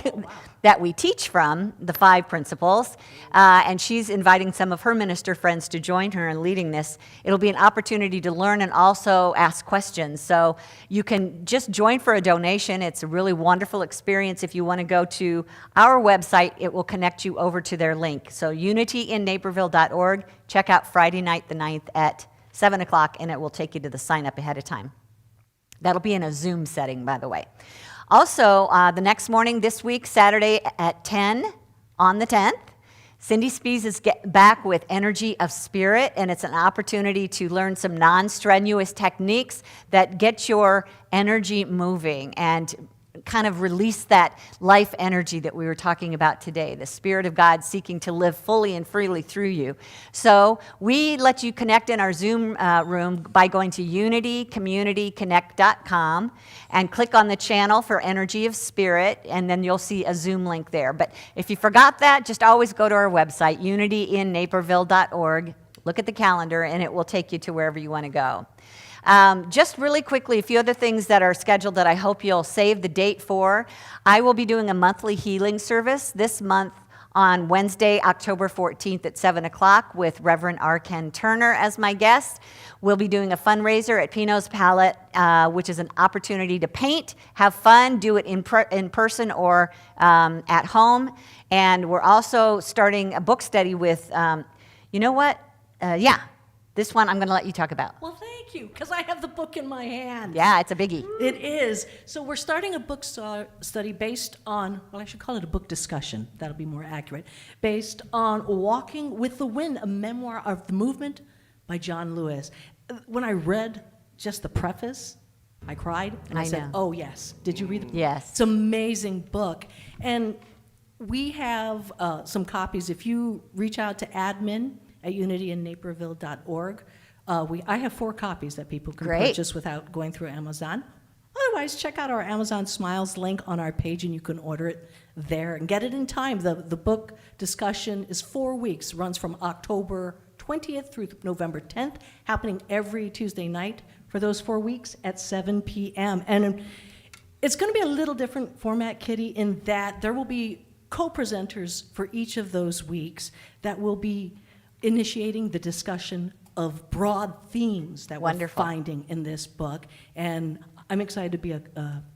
that we teach from, the 5 principles, and she's inviting some of her minister friends to join her in leading this. It'll be an opportunity to learn and also ask questions. So you can just join for a donation. It's a really wonderful experience. If you want to go to our website, it will connect you over to their link. So unityinnaperville.org, check out Friday night the 9th at 7 o'clock, and it will take you to the sign up ahead of time. That'll be in a Zoom setting, by the way. Also, the next morning this week, Saturday at 10 on the 10th, Cindy Spees is back with Energy of Spirit, and it's an opportunity to learn some non-strenuous techniques that get your energy moving and kind of release that life energy that we were talking about today, the Spirit of God seeking to live fully and freely through you. So we let you connect in our Zoom room by going to unitycommunityconnect.com and click on the channel for Energy of Spirit, and then you'll see a Zoom link there. But if you forgot that, just always go to our website, unityinnaperville.org, look at the calendar, and it will take you to wherever you want to go. Just really quickly, a few other things that are scheduled that I hope you'll save the date for. I will be doing a monthly healing service this month on Wednesday, October 14th at 7 o'clock with Reverend R. Ken Turner as my guest. We'll be doing a fundraiser at Pino's Palette, which is an opportunity to paint, have fun, do it in person or at home. And we're also starting a book study with, you know what? This one I'm going to let you talk about. Well, thank you, because I have the book in my hand. Yeah, it's a biggie. It is. So we're starting a book study based on, well, I should call it a book discussion. That'll be more accurate. Based on Walking with the Wind, a memoir of the movement by John Lewis. When I read just the preface, I cried, and I said, know. oh, yes. Did you read it? Yes. It's an amazing book. And we have some copies. If you reach out to admin at unityinnaperville.org, I have 4 copies that people can Great. purchase without going through Amazon. Otherwise, check out our Amazon Smiles link on our page, and you can order it there and get it in time. The book discussion is 4 weeks, runs from October 20th through November 10th, happening every Tuesday night for those 4 weeks at 7 p.m. And it's going to be a little different format, Kitty, in that there will be co-presenters for each of those weeks that will be initiating the discussion of broad themes that Wonderful. we're finding in this book. And I'm excited to be a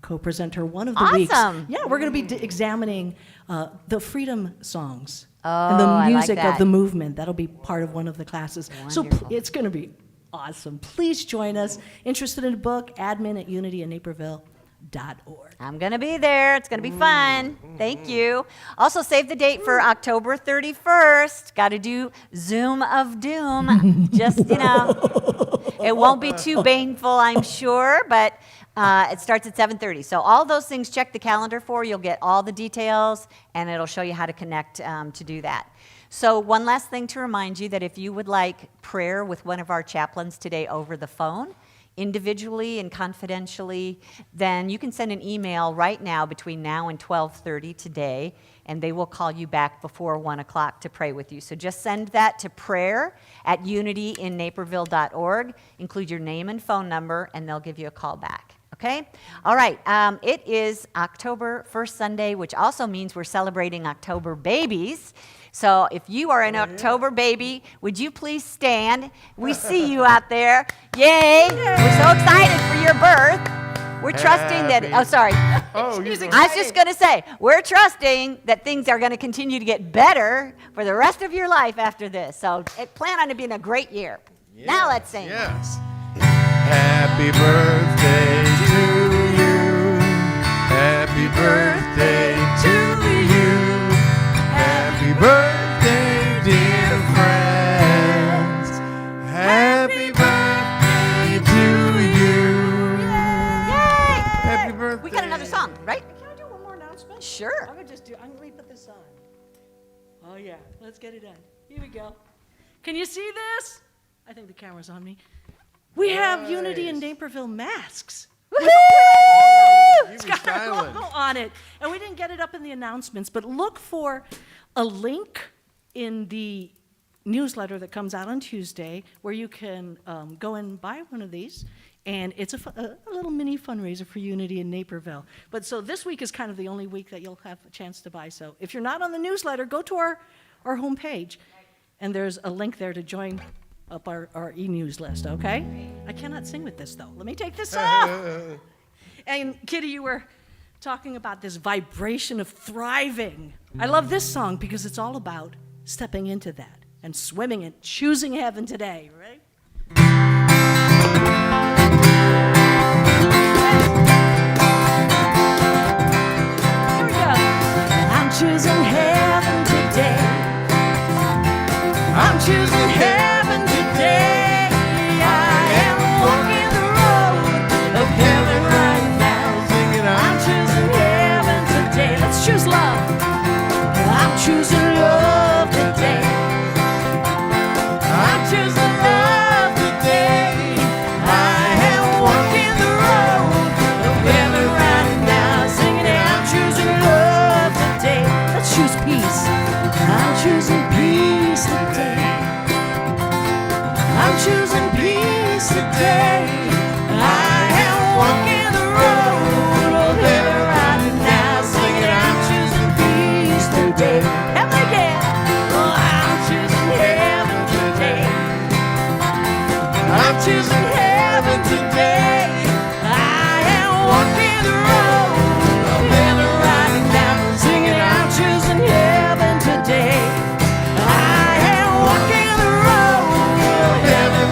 co-presenter one of the weeks. Awesome. Yeah, we're going to be examining the freedom songs Oh, and the I like music that. of the movement. That'll be part of one of the classes. So Wonderful. it's going to be awesome. Please join us. Interested in a book? Admin at unityinnaperville.org. I'm going to be there. It's going to be fun. Thank you. Also, save the date for October 31st. Got to do Zoom of Doom. Just, it won't be too painful, I'm sure, but it starts at 7:30. So all those things, check the calendar for. You'll get all the details, and it'll show you how to connect to do that. So one last thing to remind you that if you would like prayer with one of our chaplains today over the phone, individually and confidentially, then you can send an email right now between now and 12:30 today, and they will call you back before 1 o'clock to pray with you. So just send that to prayer@unityinnaperville.org. Include your name and phone number, and they'll give you a call back. Okay? All right. It is October 1st Sunday, which also means we're celebrating October babies. So if you are an October baby, would you please stand? We see you out there. Yay! We're so excited for your birth. We're trusting that, oh, sorry. Oh, I was just going to say, we're trusting that things are going to continue to get better for the rest of your life after this. So plan on it being a great year. Now let's sing. Yes. Happy birthday to you. Happy birthday to you. Happy birthday, dear friends. Happy birthday to you. Yay! Happy birthday. We got another song, right? Can I do one more announcement? Sure. I'm going to put this on. Oh, yeah. Let's get it done. Here we go. Can you see this? I think the camera's on me. We have Unity in Naperville masks. Woohoo! It's got our logo on it. And we didn't get it up in the announcements, but look for a link in the newsletter that comes out on Tuesday where you can go and buy one of these. And it's a little mini fundraiser for Unity in Naperville. But so this week is kind of the only week that you'll have a chance to buy. So if you're not on the newsletter, go to our homepage. And there's a link there to join up our e-news list, okay? I cannot sing with this, though. Let me take this off. And Kitty, you were talking about this vibration of thriving. I love this song because it's all about stepping into that and swimming and choosing heaven today, right? Here we go. I'm choosing heaven today. I'm choosing heaven today. I am walking the road of heaven right now. I'm choosing heaven today. Let's choose love. I'm choosing love today. I'm choosing love today. I am walking the road of heaven right now. Singing, I'm choosing love today. Let's choose peace. I'm choosing peace today. I'm choosing peace today. I am walking the road of heaven right now. Singing, I'm choosing peace today. Heaven again. Oh, I'm choosing heaven today. I'm choosing heaven today. I am walking the road of heaven right now. Singing, I'm choosing heaven today. I am walking the road of heaven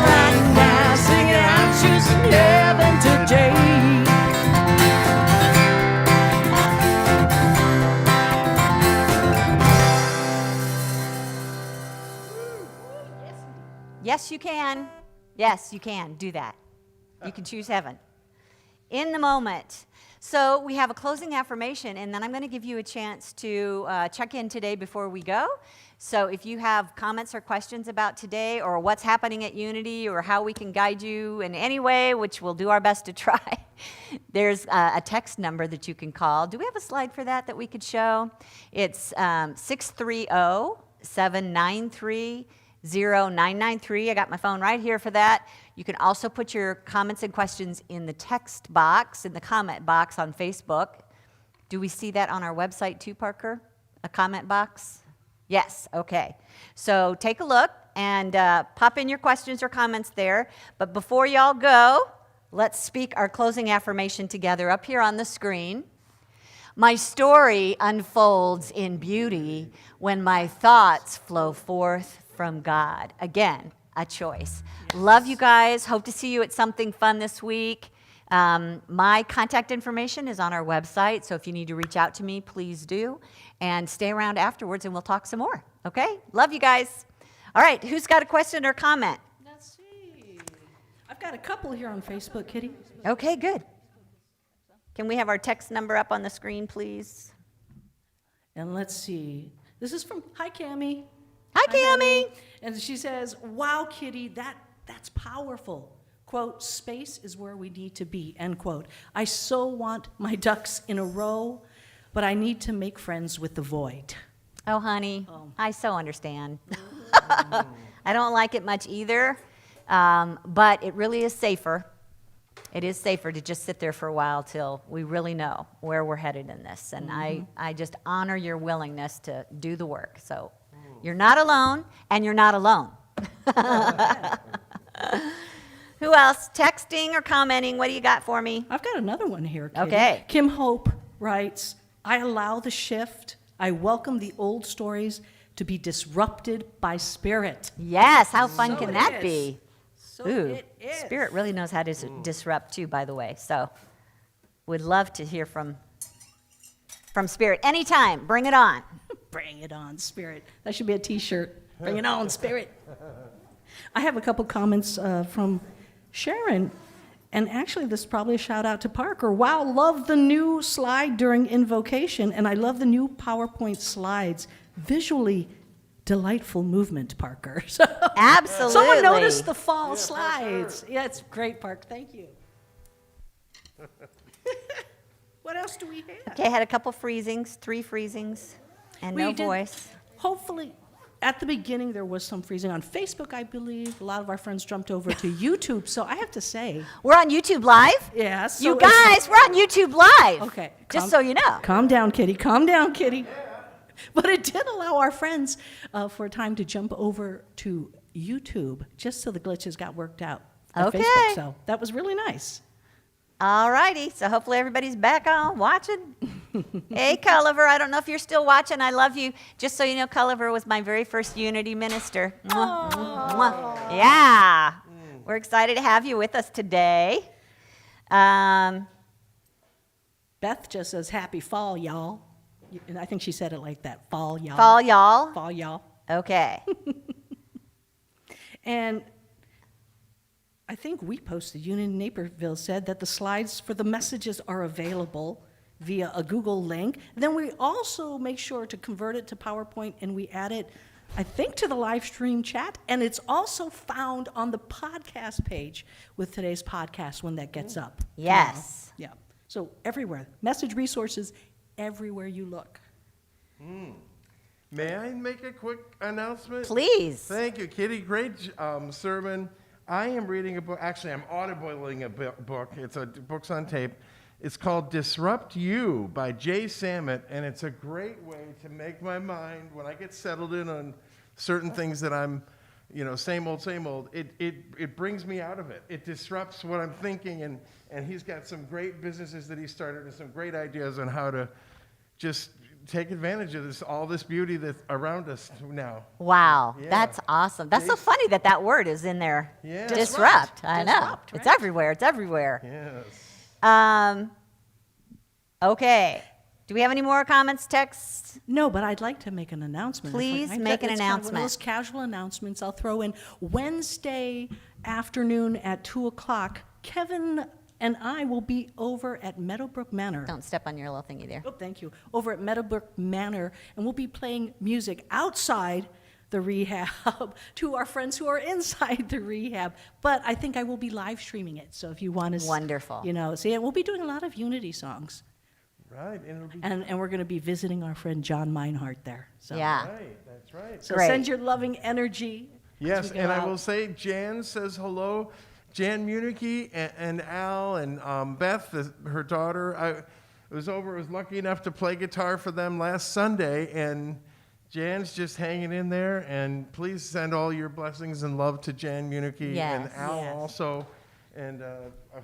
Yes, you can. Yes, you can do that. You can choose heaven. In the moment. So we have a closing affirmation, and then I'm going to give you a chance to check in today before we go. So if you have comments or questions about today or what's happening at Unity or how we can guide you in any way, which we'll do our best to try, there's a text number that you can call. Do we have a slide for that we could show? It's 630-793-0993. I got my phone right here for that. You can also put your comments and questions in the text box, in the comment box on Facebook. Do we see that on our website too, Parker? A comment box? Yes, okay. So take a look and pop in your questions or comments there. But before y'all go, let's speak our closing affirmation together up here on the screen. My story unfolds in beauty when my thoughts flow forth from God. Again, a choice. Yes. Love you guys. Hope to see you at something fun this week. My contact information is on our website, so if you need to reach out to me, please do. And stay around afterwards and we'll talk some more. Okay? Love you guys. All right, who's got a question or comment? Let's see. I've got a couple here on Facebook, Kitty. Okay, good. Can we have our text number up on the screen, please? And let's see. This is from, hi, Cammie. Hi, Cammie. And she says, wow, Kitty, that's powerful. Quote, space is where we need to be, end quote. I so want my ducks in a row, but I need to make friends with the void. Oh, honey, I so understand. I don't like it much either, but it really is safer. It is safer to just sit there for a while till we really know where we're headed in this. And I just honor your willingness to do the work. So you're not alone, and you're not alone. Who else? Texting or commenting? What do you got for me? I've got another one here, Kitty. Okay. Kim Hope writes, I allow the shift. I welcome the old stories to be disrupted by spirit. Yes, how fun So can it that is. be? So Ooh, it is. Spirit really knows how to disrupt too, by the way. So would love to hear from Spirit. Anytime, bring it on. Bring it on, spirit. That should be a t-shirt. Bring it on, spirit. I have a couple comments from Sharon. And actually, this is probably a shout out to Parker. Wow, love the new slide during invocation, and I love the new PowerPoint slides. Visually delightful movement, Parker. So, Absolutely. someone noticed the fall slides. Yeah, it's great, Park. Thank you. What else do we have? Okay, had a couple freezings, 3 freezings, and no We did- voice. Hopefully, at the beginning, there was some freezing on Facebook, I believe. A lot of our friends jumped over to YouTube. So I have to say, We're on YouTube Live? yeah. So You guys, we're on YouTube Live. Okay. Just so you know. Calm down, Kitty. Calm down, Kitty. But it did allow our friends for a time to jump over to YouTube just so the glitches got worked out at Okay. Facebook. So that was really nice. All righty, so hopefully everybody's back on watching. Hey, Culliver, I don't know if you're still watching. I love you. Just so you know, Culliver was my very first Unity minister. Mwah, mwah. Yeah, we're excited to have you with us today. Beth just says, happy fall, y'all. And I think she said it like that, fall, y'all. Fall, y'all. Fall, y'all. Okay. And I think we posted, Unity Naperville said that the slides for the messages are available via a Google link. Then we also make sure to convert it to PowerPoint, and we add it, I think, to the live stream chat. And it's also found on the podcast page with today's podcast when that gets up. Yes. Yeah. So everywhere. Message resources everywhere you look. May I make a quick announcement? Please. Thank you, Kitty. Great sermon. I am reading a book. Actually, I'm audibling a book. It's a books on tape. It's called Disrupt You by Jay Sammet, and it's a great way to make my mind, when I get settled in on certain things that I'm, same old, it brings me out of it. It disrupts what I'm thinking, and he's got some great businesses that he started and some great ideas on how to just take advantage of all this beauty that's around us now. Wow, Yeah. that's awesome. That's so funny that word is in there. Yeah. Disrupt. I know. Disrupt, It's right? everywhere. It's everywhere. Yes. Okay. Do we have any more comments, texts? No, but I'd like to make an announcement. Please make an It's kind of one announcement. of those casual announcements I'll throw in. Wednesday afternoon at 2 o'clock, Kevin and I will be over at Meadowbrook Manor. Don't step on your little thingy there. Oh, thank you. Over at Meadowbrook Manor, and we'll be playing music outside the rehab to our friends who are inside the rehab. But I think I will be live streaming it. So if you want to, Wonderful. see it, we'll be doing a lot of Unity songs. Right, and it'll be And we're going to be visiting our friend John Meinhardt there. So, Yeah. right. That's right. So Great. send your loving energy. as Yes, we go and I out. will say Jan says hello. Jan Muniche and Al and Beth, her daughter. I was lucky enough to play guitar for them last Sunday, and Jan's just hanging in there. And please send all your blessings and love to Jan Muniche and Yes. Al Yes. also. And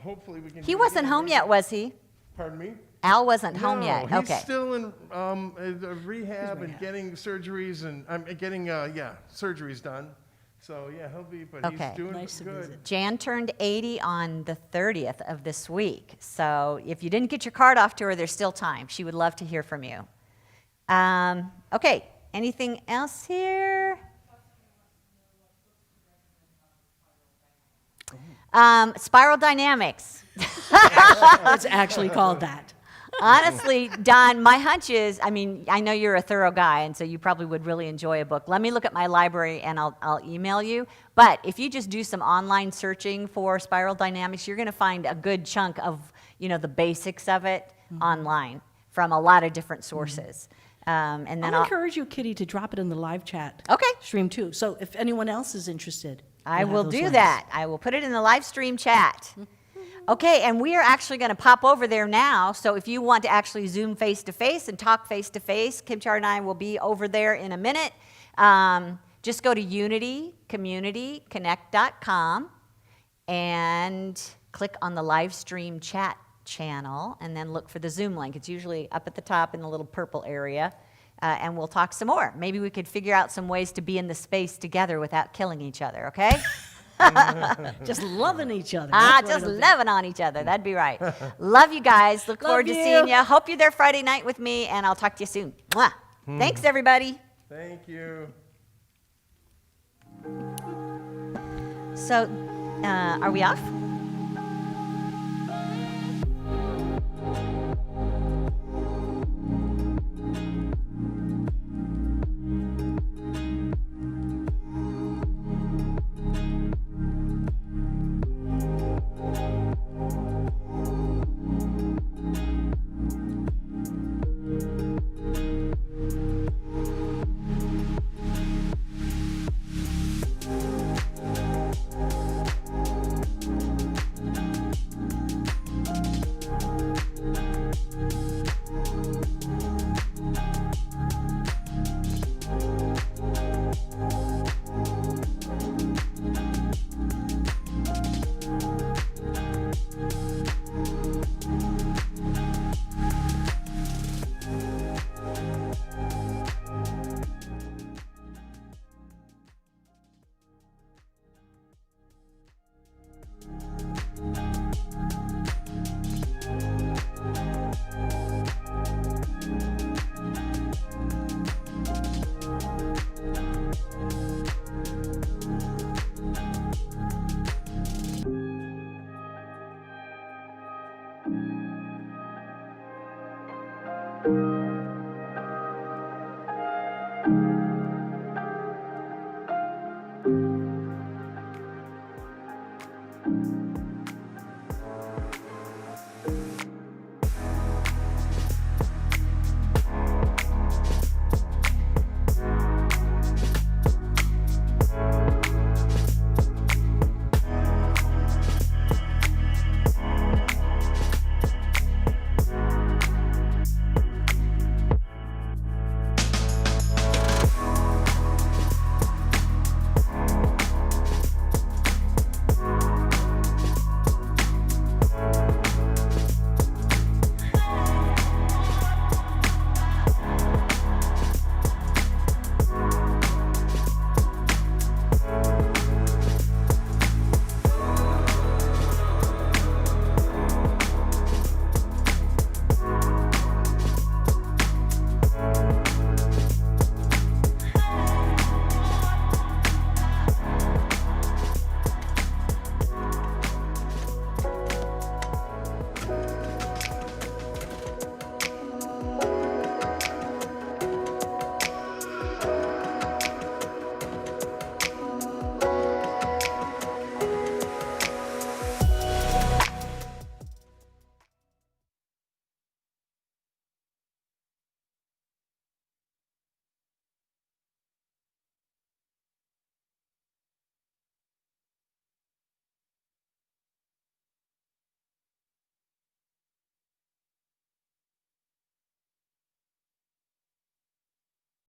hopefully we can. He do it wasn't again. home yet, was he? Pardon me? Al wasn't home No, yet. he's Okay. still in rehab and getting surgeries and surgeries done. So yeah, he'll be, but Okay. he's doing Nice to good. visit. Jan turned 80 on the 30th of this week. So if you didn't get your card off to her, there's still time. She would love to hear from you. Okay, anything else here? Spiral dynamics. It's actually called that. Honestly, Don, my hunch is, I mean, I know you're a thorough guy, and so you probably would really enjoy a book. Let me look at my library, and I'll email you. But if you just do some online searching for spiral dynamics, you're going to find a good chunk of, the basics of it online from a lot of different sources. And then I'll encourage you, Kitty, to drop it in the live chat Okay. stream too. So if anyone else is interested, I we'll will have those do links. that. I will put it in the live stream chat. Okay, and we are actually going to pop over there now. So if you want to actually Zoom face-to-face and talk face-to-face, Kim Char and I will be over there in a minute. Just go to unitycommunityconnect.com and click on the live stream chat channel and then look for the Zoom link. It's usually up at the top in the little purple area. And we'll talk some more. Maybe we could figure out some ways to be in the space together without killing each other, okay? Just loving each other. That's what Just it'll be. loving on each other. That'd be right. Love you guys. Look forward to you. seeing you. Hope you're there Friday night with me, and I'll talk to you soon. Mwah. Thanks, everybody. Thank you. So, are we off?